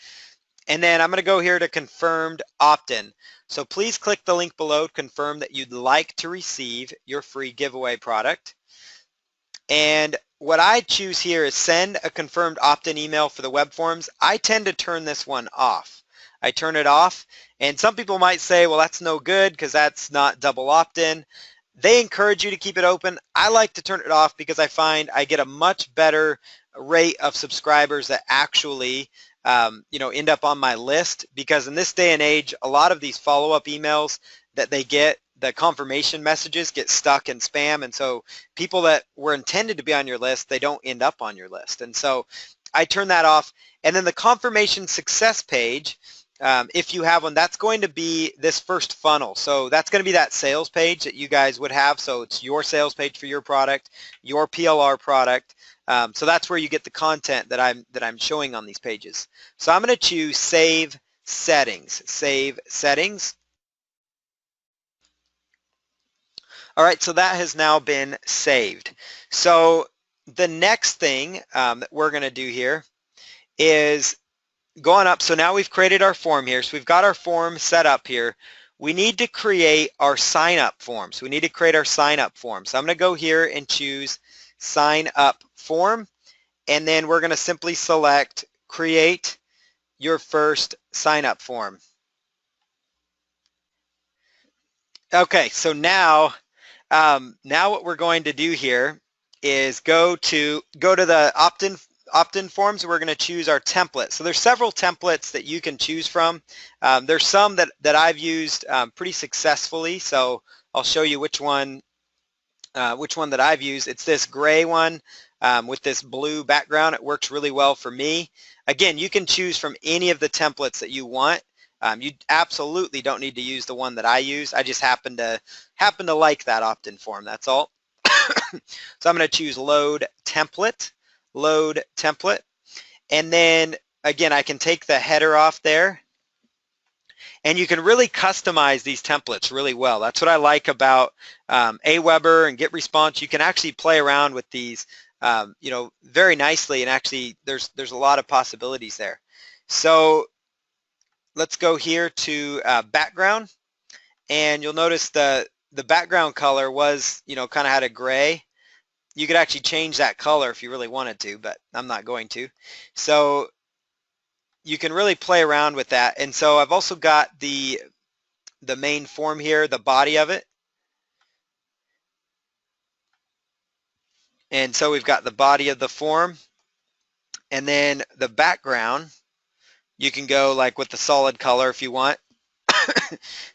And then I'm going to go here to confirmed opt-in. So please click the link below to confirm that you'd like to receive your free giveaway product. And what I choose here is send a confirmed opt-in email for the web forms. I tend to turn this one off. I turn it off, and some people might say, well, that's no good because that's not double opt-in. They encourage you to keep it open. I like to turn it off because I find I get a much better rate of subscribers that actually end up on my list, because in this day and age, a lot of these follow-up emails that they get, the confirmation messages get stuck in spam, and so people that were intended to be on your list, they don't end up on your list. And so I turn that off. And then the confirmation success page, if you have one, that's going to be this first funnel. So that's going to be that sales page that you guys would have. So it's your sales page for your product, your PLR product. So that's where you get the content that I'm showing on these pages. So I'm going to choose Save Settings. Save Settings. All right, so that has now been saved. So the next thing that we're going to do here is going up. So now we've created our form here. So we've got our form set up here. We need to create our sign up form. So we need to create our sign up form. So I'm going to go here and choose Sign Up Form, and then we're going to simply select Create Your First Sign Up Form. Okay, so now what we're going to do here is go to the opt-in forms. We're going to choose our template. So there's several templates that you can choose from. There's some that I've used pretty successfully. So I'll show you which one that I've used. It's this gray one with this blue background. It works really well for me. Again, you can choose from any of the templates that you want. You absolutely don't need to use the one that I use. I just happen to like that opt-in form. That's all. So I'm going to choose Load Template. Load Template. And then, again, I can take the header off there. And you can really customize these templates really well. That's what I like about Aweber and GetResponse. You can actually play around with these very nicely, and actually there's a lot of possibilities there. So let's go here to background, and you'll notice the background color was kind of had a gray. You could actually change that color if you really wanted to, but I'm not going to. So you can really play around with that. And so I've also got the main form here, the body of it. And so we've got the body of the form, and then the background, you can go like with the solid color if you want.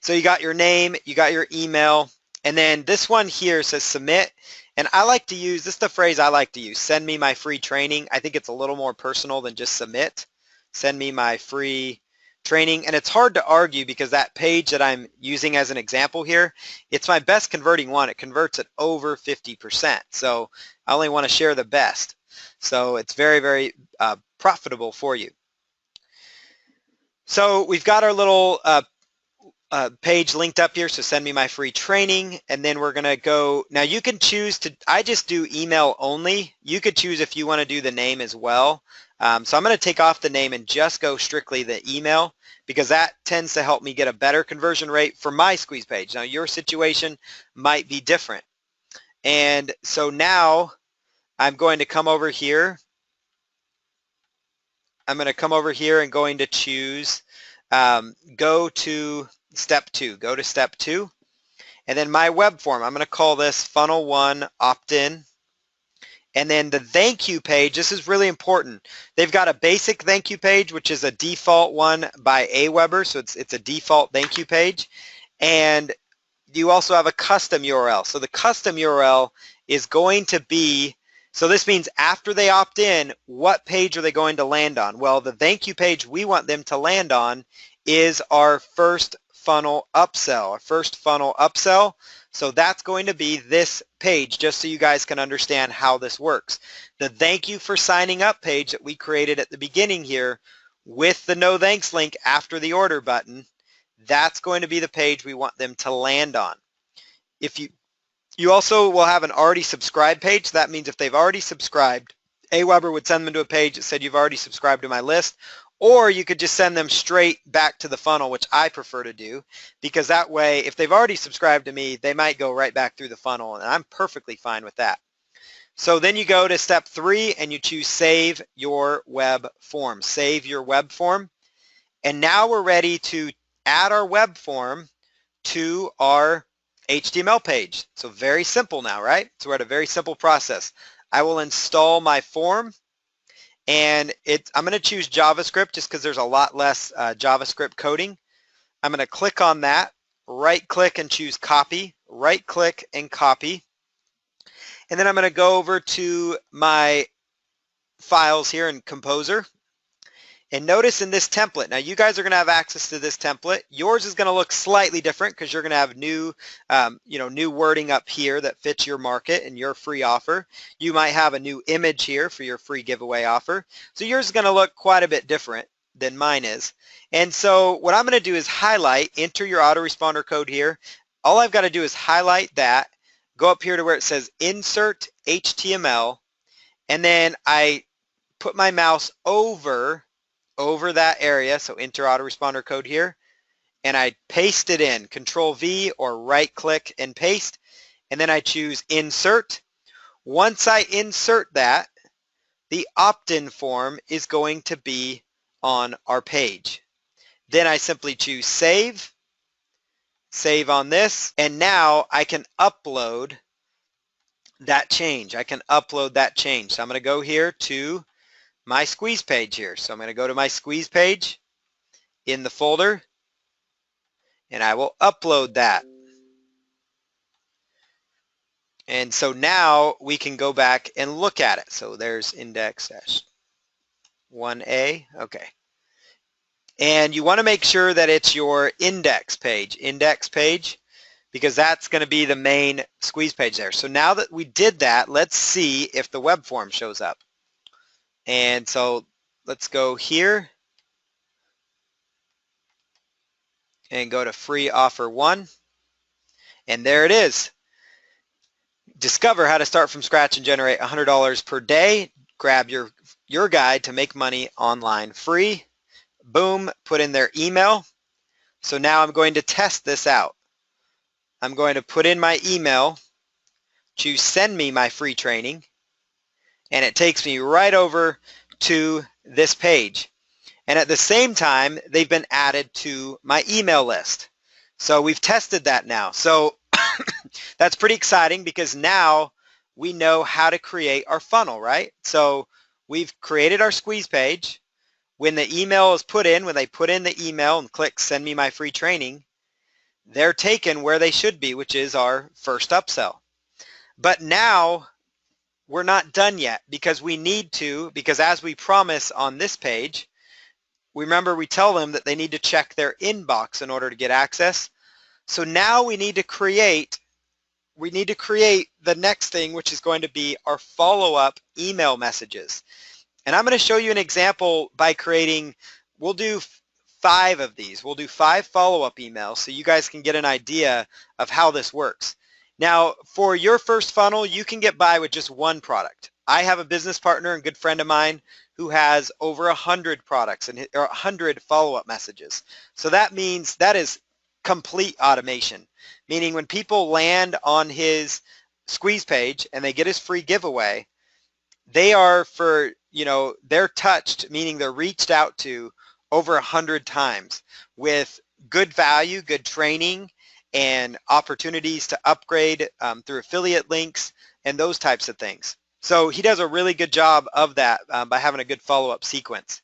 So you got your name, you got your email, and then this one here says submit. And I like to use, this is the phrase I like to use, send me my free training. I think it's a little more personal than just submit. Send me my free training. And it's hard to argue because that page that I'm using as an example here, it's my best converting one. It converts at over 50%. So I only want to share the best. So it's very, very profitable for you. So we've got our little page linked up here, so send me my free training, and then we're going to go, now you can choose to, I just do email only. You could choose if you want to do the name as well. So I'm going to take off the name and just go strictly the email, because that tends to help me get a better conversion rate for my squeeze page. Now your situation might be different. And so now I'm going to come over here. I'm going to come over here and going to choose go to step 2. Go to step 2. And then my web form, I'm going to call this Funnel 1 Opt-in. And then the thank you page, this is really important. They've got a basic thank you page, which is a default one by Aweber, so it's a default thank you page. And you also have a custom URL. So the custom URL is going to be, so this means after they opt in, what page are they going to land on? Well, the thank you page we want them to land on is our first funnel upsell, So that's going to be this page, just so you guys can understand how this works. The thank you for signing up page that we created at the beginning here with the no thanks link after the order button, that's going to be the page we want them to land on. If you also will have an already subscribed page. That means if they've already subscribed, Aweber would send them to a page that said you've already subscribed to my list, or you could just send them straight back to the funnel, which I prefer to do, because that way, if they've already subscribed to me, they might go right back through the funnel, and I'm perfectly fine with that. So then you go to step 3 and you choose save your web form. Save your web form. And now we're ready to add our web form to our HTML page. So very simple now, right? So we're at a very simple process. I will install my form, and I'm going to choose JavaScript just because there's a lot less JavaScript coding. I'm going to click on that, right click and choose copy, right click and copy. And then I'm going to go over to my files here in Composer. And notice in this template, now you guys are going to have access to this template. Yours is going to look slightly different because you're going to have new, new wording up here that fits your market and your free offer. You might have a new image here for your free giveaway offer. So yours is going to look quite a bit different than mine is. And so what I'm going to do is highlight, enter your autoresponder code here. All I've got to do is highlight that, go up here to where it says Insert HTML, and then I put my mouse over that area, so enter autoresponder code here, and I paste it in, Control V or right click and paste, and then I choose Insert. Once I insert that, the opt-in form is going to be on our page. Then I simply choose Save, save on this, and now I can upload that change. So I'm going to go here to my squeeze page here. So I'm going to go to my squeeze page in the folder, and I will upload that. And so now we can go back and look at it. So there's index-1A, okay. And you want to make sure that it's your index page, because that's going to be the main squeeze page there. So now that we did that, let's see if the web form shows up. And so let's go here and go to free offer 1. And there it is. Discover how to start from scratch and generate $100 per day. Grab your guide to make money online free. Boom, put in their email. So now I'm going to test this out. I'm going to put in my email, choose send me my free training, and it takes me right over to this page. And at the same time, they've been added to my email list. So we've tested that now. So that's pretty exciting because now we know how to create our funnel, right? So we've created our squeeze page. When the email is put in, when they put in the email and click send me my free training, they're taken where they should be, which is our first upsell. But now we're not done yet because we need to, because as we promise on this page, remember we tell them that they need to check their inbox in order to get access. So now we need to create the next thing, which is going to be our follow-up email messages. And I'm going to show you an example by creating, we'll do 5 of these. We'll do 5 follow-up emails so you guys can get an idea of how this works. Now, for your first funnel, you can get by with just one product. I have a business partner and good friend of mine who has over 100 products and 100 follow-up messages. So that means that is complete automation, meaning when people land on his squeeze page and they get his free giveaway, they are they're touched, meaning they're reached out to over 100 times with good value, good training, and opportunities to upgrade through affiliate links and those types of things. So he does a really good job of that by having a good follow-up sequence.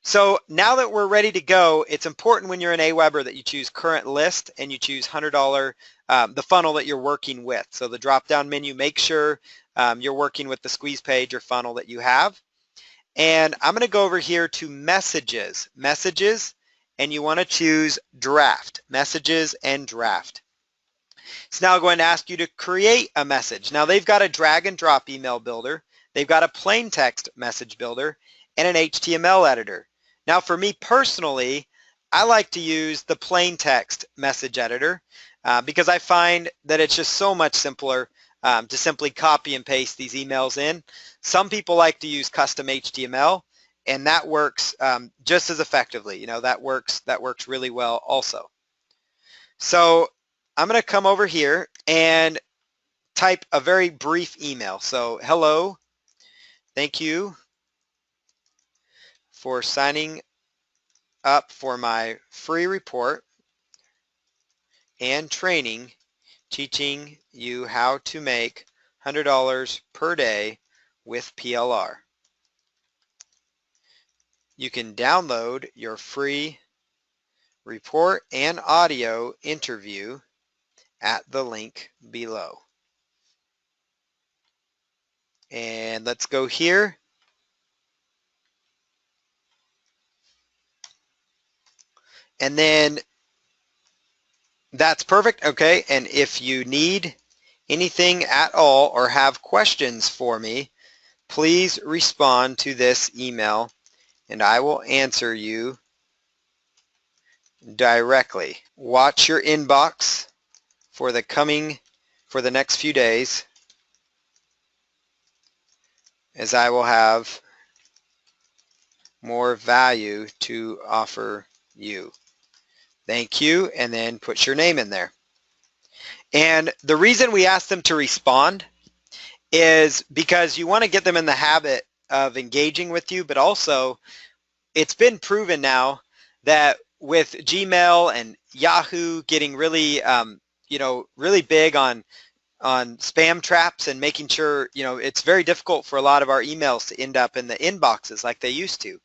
So now that we're ready to go, it's important when you're in Aweber that you choose current list and you choose $100, the funnel that you're working with. So the drop-down menu, make sure you're working with the squeeze page or funnel that you have. And I'm going to go over here to messages, and you want to choose draft, messages and draft. It's now going to ask you to create a message. Now they've got a drag and drop email builder, they've got a plain text message builder, and an HTML editor. Now for me personally, I like to use the plain text message editor because I find that it's just so much simpler to simply copy and paste these emails in. Some people like to use custom HTML, and that works just as effectively. You know, that works really well also. So I'm going to come over here and type a very brief email. So hello, thank you for signing up for my free report and training teaching you how to make $100 per day with PLR. You can download your free report and audio interview at the link below. And let's go here. And then that's perfect. Okay, and if you need anything at all or have questions for me, please respond to this email and I will answer you directly. Watch your inbox for the next few days, as I will have more value to offer you. Thank you, and then put your name in there. And the reason we ask them to respond is because you want to get them in the habit of engaging with you, but also it's been proven now that with Gmail and Yahoo getting really, really big on spam traps and making sure, it's very difficult for a lot of our emails to end up in the inboxes like they used to.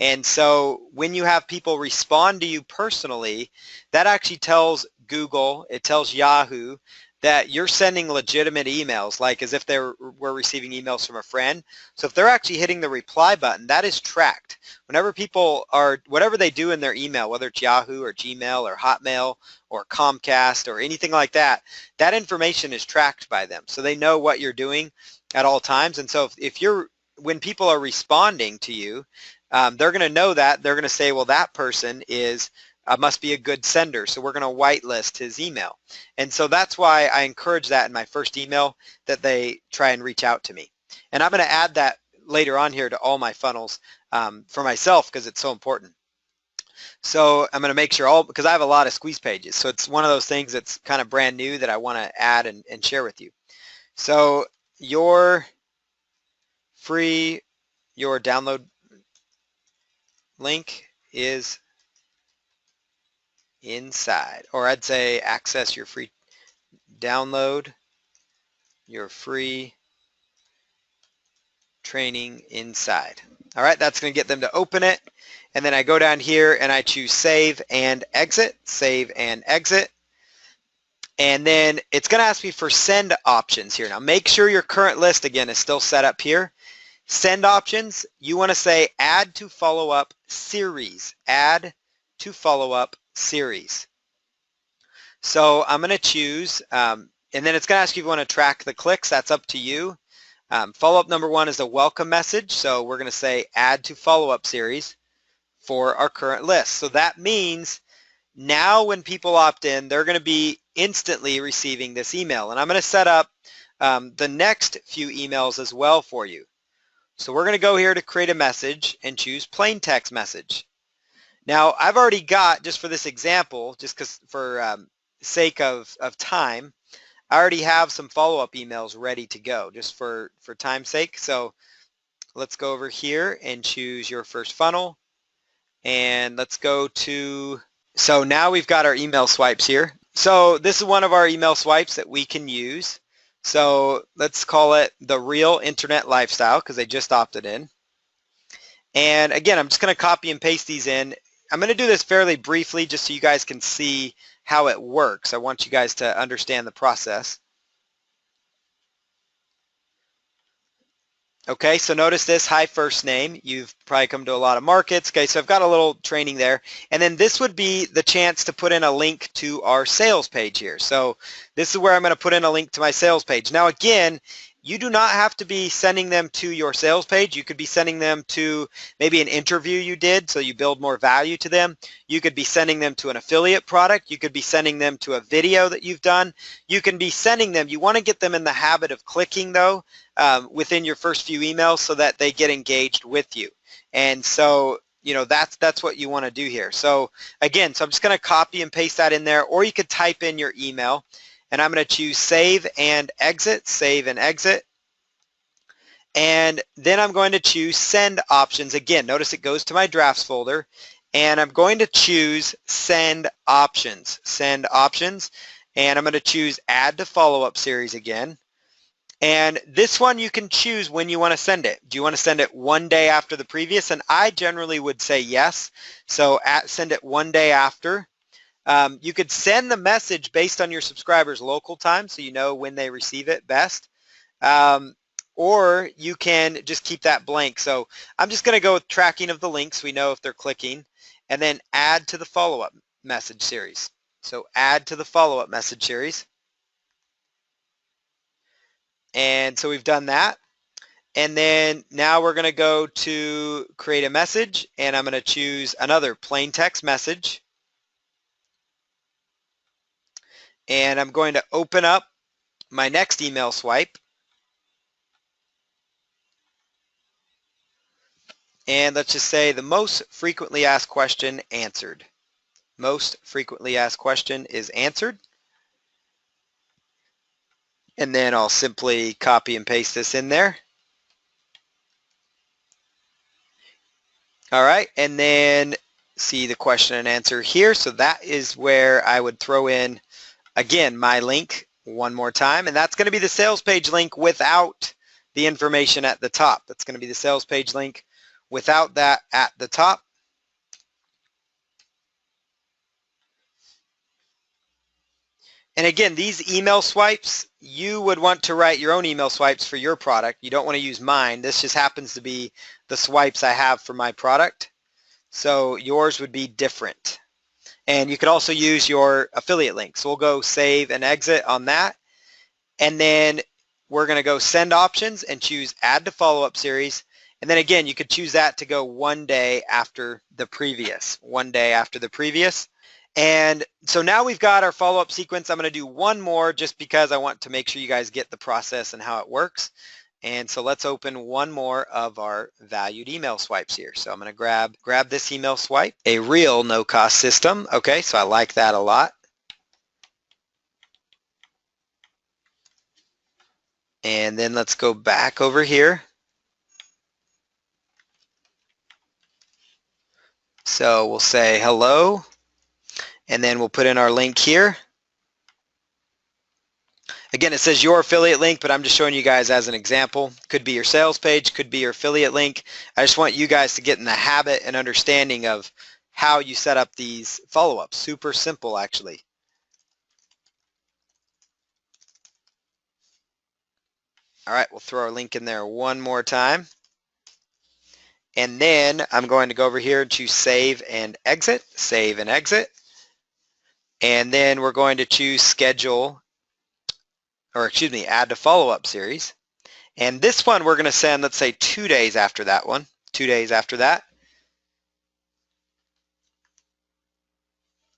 And so when you have people respond to you personally, that actually tells Google, it tells Yahoo that you're sending legitimate emails, like as if we're receiving emails from a friend. So if they're actually hitting the reply button, that is tracked. Whenever people are, whatever they do in their email, whether it's Yahoo or Gmail or Hotmail or Comcast or anything like that, that information is tracked by them. So they know what you're doing at all times. And so when people are responding to you, they're going to know that. They're going to say, well, that person must be a good sender, so we're going to whitelist his email. And so that's why I encourage that in my first email, that they try and reach out to me. And I'm going to add that later on here to all my funnels for myself because it's so important. So I'm going to make sure because I have a lot of squeeze pages, so it's one of those things that's kind of brand new that I want to add and share with you. So your download link is inside, or I'd say access your free download your free training inside. All right, that's going to get them to open it. And then I go down here and I choose save and exit, and then it's going to ask me for send options here. Now make sure your current list again is still set up here. Send options, you want to say add to follow-up series, add to follow-up series. So I'm going to choose, and then it's going to ask you if you want to track the clicks. That's up to you. Follow-up number 1 is a welcome message, so we're going to say add to follow-up series for our current list. So that means now when people opt in, they're going to be instantly receiving this email. And I'm going to set up the next few emails as well for you. So we're going to go here to create a message and choose plain text message. Now I've already got, just for this example, just because for sake of time, I already have some follow-up emails ready to go just for time's sake. So let's go over here and choose your first funnel, and let's go to, so now we've got our email swipes here. So this is one of our email swipes that we can use. So let's call it the Real Internet Lifestyle because they just opted in. And again, I'm just going to copy and paste these in. I'm going to do this fairly briefly just so you guys can see how it works. I want you guys to understand the process. Okay, so notice this, hi first name. You've probably come to a lot of markets. Okay, so I've got a little training there. And then this would be the chance to put in a link to our sales page here. So this is where I'm going to put in a link to my sales page. Now again, you do not have to be sending them to your sales page. You could be sending them to maybe an interview you did so you build more value to them. You could be sending them to an affiliate product. You could be sending them to a video that you've done. You can be sending them. You want to get them in the habit of clicking though within your first few emails so that they get engaged with you. And so that's what you want to do here. So again, so I'm just going to copy and paste that in there, or you could type in your email. And I'm going to choose save and exit, save and exit. And then I'm going to choose send options. Again, notice it goes to my drafts folder. And I'm going to choose send options, send options. And I'm going to choose add to follow-up series again. And this one you can choose when you want to send it. Do you want to send it one day after the previous? And I generally would say yes. So send it one day after. You could send the message based on your subscribers' local time so you know when they receive it best. Or you can just keep that blank. So I'm just going to go with tracking of the links. We know if they're clicking. And then add to the follow-up message series. So add to the follow-up message series. And so we've done that. And then now we're going to go to create a message. And I'm going to choose another plain text message. And I'm going to open up my next email swipe. And let's just say the most frequently asked question answered. Most frequently asked question is answered. And then I'll simply copy and paste this in there. All right, and then see the question and answer here. So that is where I would throw in again, my link one more time, and that's going to be the sales page link without the information at the top. That's going to be the sales page link without that at the top. And again, these email swipes, you would want to write your own email swipes for your product. You don't want to use mine. This just happens to be the swipes I have for my product. So yours would be different. And you could also use your affiliate link. So we'll go save and exit on that. And then we're going to go send options and choose add to follow-up series. And then again, you could choose that to go one day after the previous, one day after the previous. And so now we've got our follow-up sequence. I'm going to do one more just because I want to make sure you guys get the process and how it works. And so let's open one more of our valued email swipes here. So I'm going to grab this email swipe, a real no-cost system. Okay, so I like that a lot. And then let's go back over here. So we'll say hello, and then we'll put in our link here. Again, it says your affiliate link, but I'm just showing you guys as an example. Could be your sales page, could be your affiliate link. I just want you guys to get in the habit and understanding of how you set up these follow-ups. Super simple, actually. All right, we'll throw our link in there one more time. And then I'm going to go over here to save and exit, save and exit. And then we're going to choose schedule, or excuse me, add to follow-up series. And this one we're going to send, let's say 2 days after that one, 2 days after that.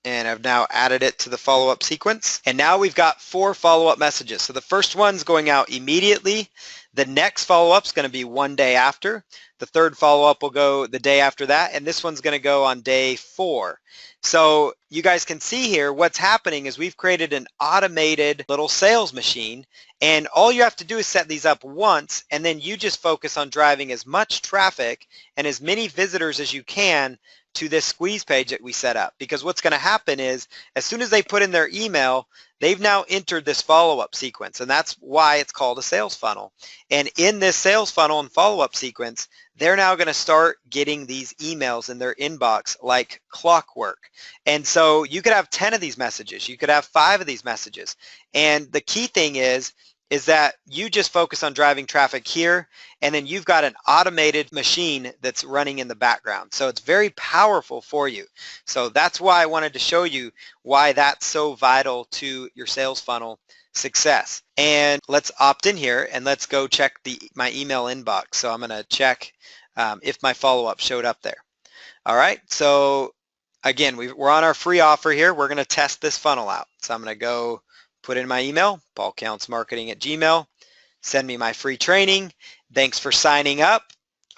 And I've now added it to the follow-up sequence. And now we've got 4 follow-up messages. So the first one's going out immediately. The next follow-up is going to be 1 day after. The third follow-up will go the day after that. And this one's going to go on day 4. So you guys can see here what's happening is we've created an automated little sales machine, and all you have to do is set these up once, and then you just focus on driving as much traffic and as many visitors as you can to this squeeze page that we set up. Because what's going to happen is as soon as they put in their email, they've now entered this follow-up sequence, and that's why it's called a sales funnel. And in this sales funnel and follow-up sequence, they're now going to start getting these emails in their inbox like clockwork. And so you could have 10 of these messages. You could have 5 of these messages. And the key thing is that you just focus on driving traffic here, and then you've got an automated machine that's running in the background. So it's very powerful for you. So that's why I wanted to show you why that's so vital to your sales funnel success. And let's opt in here and let's go check my email inbox. So I'm going to check if my follow-up showed up there. All right, so again, we're on our free offer here. We're going to test this funnel out. So I'm going to go put in my email, paulcountsmarketing@gmail.com, send me my free training. Thanks for signing up.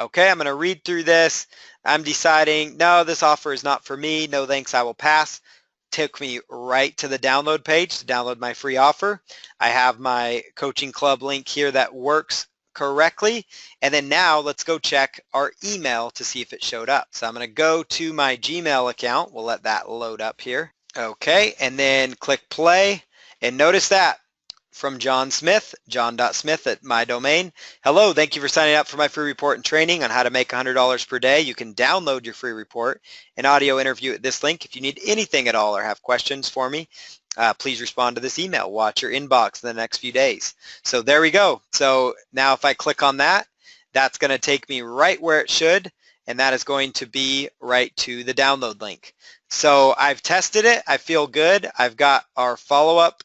Okay, I'm going to read through this. I'm deciding, no, this offer is not for me. No thanks, I will pass. Took me right to the download page to download my free offer. I have my coaching club link here that works correctly. And then now let's go check our email to see if it showed up. So I'm going to go to my Gmail account. We'll let that load up here. Okay, and then click play. And notice that from John Smith, john.smith at my domain. Hello, thank you for signing up for my free report and training on how to make $100 per day. You can download your free report and audio interview at this link. If you need anything at all or have questions for me, please respond to this email. Watch your inbox in the next few days. So there we go. So now if I click on that, that's going to take me right where it should, and that is going to be right to the download link. So I've tested it. I feel good. I've got our follow-up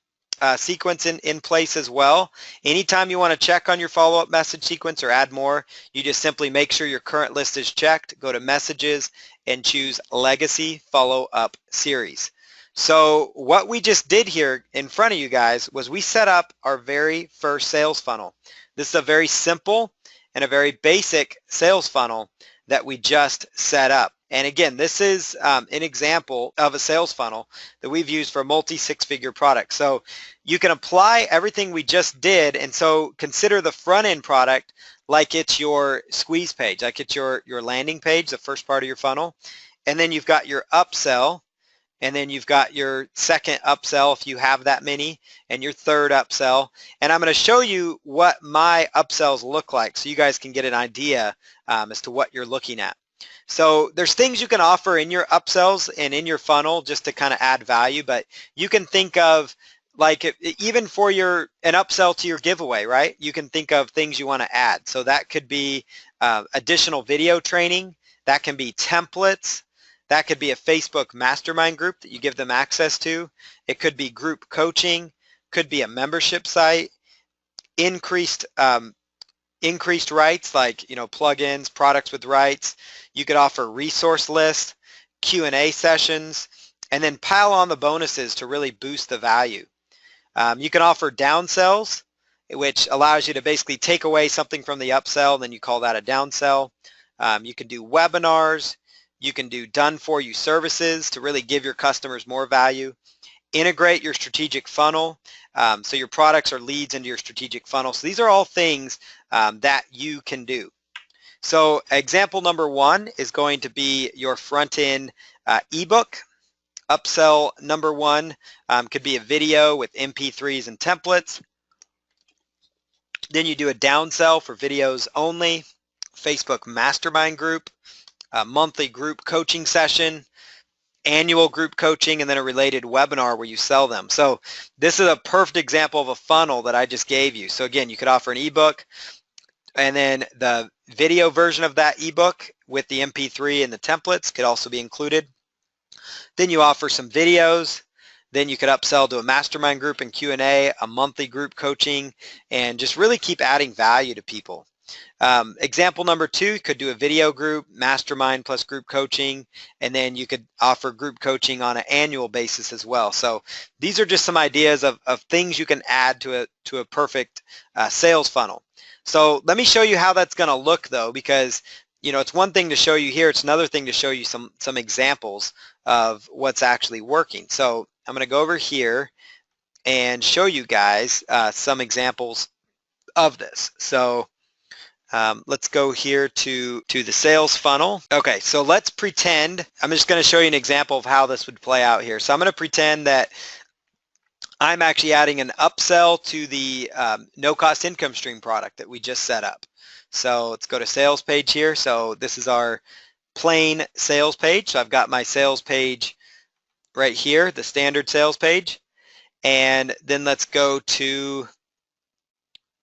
sequence in place as well. Anytime you want to check on your follow-up message sequence or add more, you just simply make sure your current list is checked, go to messages, and choose Legacy Follow-Up Series. So what we just did here in front of you guys was we set up our very first sales funnel. This is a very simple and a very basic sales funnel that we just set up. And again, this is an example of a sales funnel that we've used for multi-six-figure products. So you can apply everything we just did, and so consider the front-end product like it's your squeeze page, like it's your landing page, the first part of your funnel. And then you've got your upsell, and then you've got your second upsell if you have that many, and your third upsell. And I'm going to show you what my upsells look like so you guys can get an idea as to what you're looking at. So there's things you can offer in your upsells and in your funnel just to kind of add value, but you can think of like even for an upsell to your giveaway, right? You can think of things you want to add. So that could be additional video training, that can be templates, that could be a Facebook mastermind group that you give them access to. It could be group coaching, could be a membership site, increased rights like plugins, products with rights. You could offer resource lists, Q&A sessions, and then pile on the bonuses to really boost the value. You can offer downsells, which allows you to basically take away something from the upsell, and then you call that a downsell. You can do webinars. You can do done-for-you services to really give your customers more value. Integrate your strategic funnel, so your products are leads into your strategic funnel. So these are all things that you can do. So example number one is going to be your front-end ebook. Upsell number one could be a video with MP3s and templates. Then you do a downsell for videos only, Facebook mastermind group, a monthly group coaching session, annual group coaching, and then a related webinar where you sell them. So this is a perfect example of a funnel that I just gave you. So again, you could offer an ebook, and then the video version of that ebook with the MP3 and the templates could also be included. Then you offer some videos. Then you could upsell to a mastermind group and Q&A, a monthly group coaching, and just really keep adding value to people. Example number two, you could do a video group, mastermind plus group coaching, and then you could offer group coaching on an annual basis as well. So these are just some ideas of things you can add to a perfect sales funnel. So let me show you how that's going to look though, because it's one thing to show you here, it's another thing to show you some examples of what's actually working. So I'm going to go over here and show you guys some examples of this. So Let's go here to the sales funnel. Okay, so let's pretend, I'm just going to show you an example of how this would play out here. So I'm going to pretend that I'm actually adding an upsell to the no-cost income stream product that we just set up. So let's go to sales page here. So this is our plain sales page. So I've got my sales page right here, the standard sales page. And then let's go to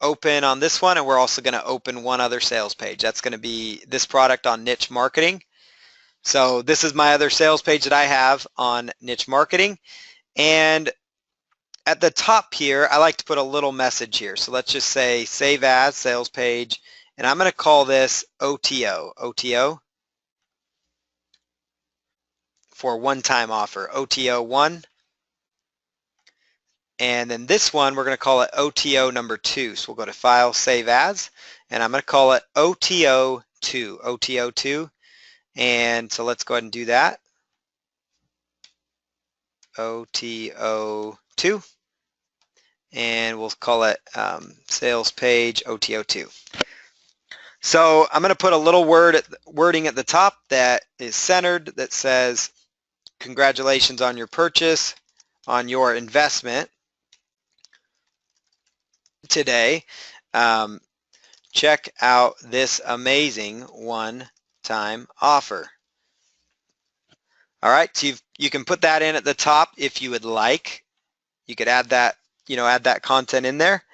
open on this one, and we're also going to open one other sales page. That's going to be this product on niche marketing. So this is my other sales page that I have on niche marketing. And at the top here, I like to put a little message here. So let's just say save as sales page, and I'm going to call this OTO for one-time offer, OTO 1. And then this one, we're going to call it OTO number 2. So we'll go to File, Save As, and I'm going to call it OTO 2, OTO 2. And so let's go ahead and do that. OTO 2. And we'll call it sales page OTO 2. So I'm going to put a little wording at the top that is centered that says, congratulations on your purchase, on your investment today. Check out this amazing one-time offer. All right, so you can put that in at the top if you would like. You could add that, add that content in there.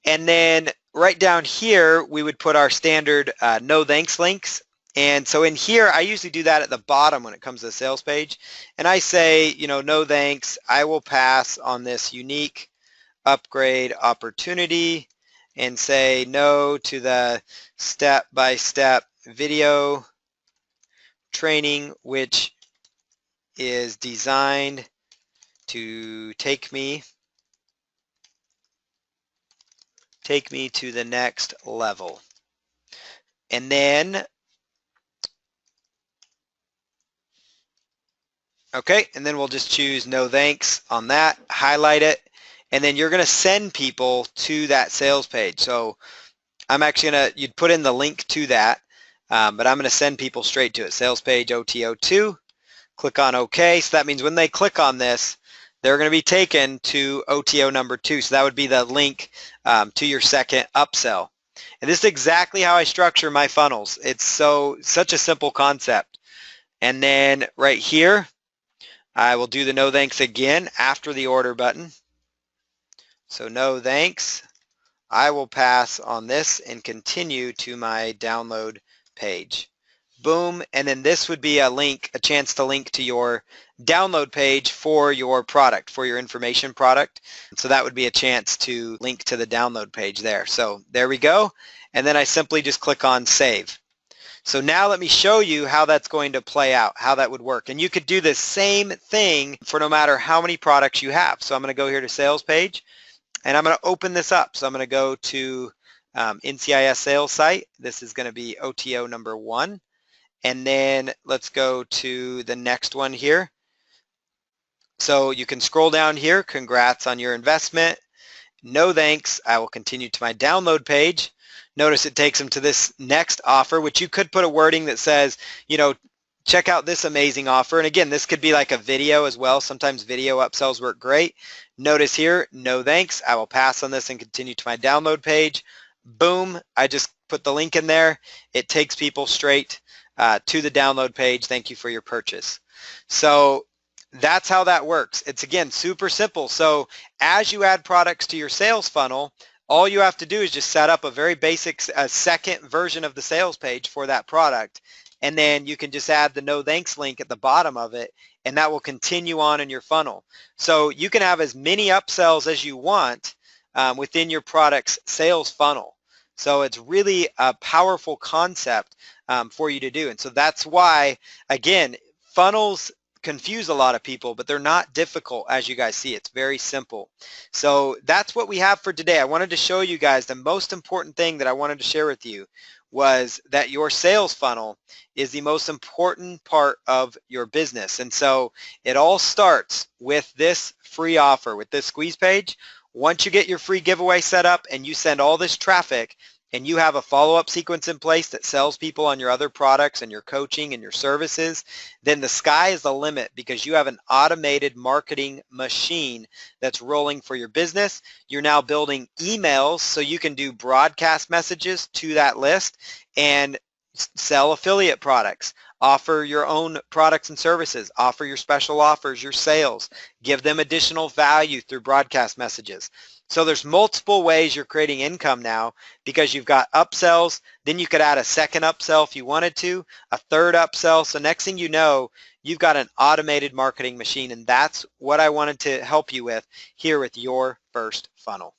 And then right down here, we would put our standard no thanks links. And so in here, I usually do that at the bottom when it comes to the sales page. And I say, no thanks, I will pass on this unique upgrade opportunity, and say no to the step-by-step video training, which is designed to take me to the next level. And then, okay, and then we'll just choose no thanks on that, highlight it, and then you're going to send people to that sales page. So I'm actually going to, you'd put in the link to that, but I'm going to send people straight to it. Sales page OTO 2, click on OK. So that means when they click on this, they're going to be taken to OTO number 2. So that would be the link to your second upsell. And this is exactly how I structure my funnels. It's such a simple concept. And then right here, I will do the no thanks again after the order button. So no thanks, I will pass on this and continue to my download page. Boom, and then this would be a chance to link to your download page for your product, for your information product. So that would be a chance to link to the download page there. So there we go, and then I simply just click on save. So now let me show you how that's going to play out, how that would work. And you could do the same thing for no matter how many products you have. So I'm going to go here to sales page, and I'm going to open this up. So I'm going to go to NCIS sales site. This is going to be OTO number 1. And then let's go to the next one here. So you can scroll down here. Congrats on your investment. No thanks. I will continue to my download page. Notice it takes them to this next offer, which you could put a wording that says, check out this amazing offer. And again, this could be like a video as well. Sometimes video upsells work great. Notice here, no thanks. I will pass on this and continue to my download page. Boom. I just put the link in there. It takes people straight to the download page. Thank you for your purchase. So that's how that works. It's, again, super simple. So as you add products to your sales funnel, all you have to do is just set up a very basic second version of the sales page for that product. And then you can just add the no thanks link at the bottom of it, and that will continue on in your funnel. So you can have as many upsells as you want within your product's sales funnel. So it's really a powerful concept for you to do. And so that's why, again, funnels confuse a lot of people, but they're not difficult, as you guys see. It's very simple. So that's what we have for today. I wanted to show you guys the most important thing that I wanted to share with you was that your sales funnel is the most important part of your business. And so it all starts with this free offer, with this squeeze page. Once you get your free giveaway set up and you send all this traffic, and you have a follow-up sequence in place that sells people on your other products and your coaching and your services, then the sky is the limit because you have an automated marketing machine that's rolling for your business. You're now building emails so you can do broadcast messages to that list and sell affiliate products, offer your own products and services, offer your special offers, your sales, give them additional value through broadcast messages. So there's multiple ways you're creating income now because you've got upsells, then you could add a second upsell if you wanted to, a third upsell. So next thing you know, you've got an automated marketing machine, and that's what I wanted to help you with here with your first funnel.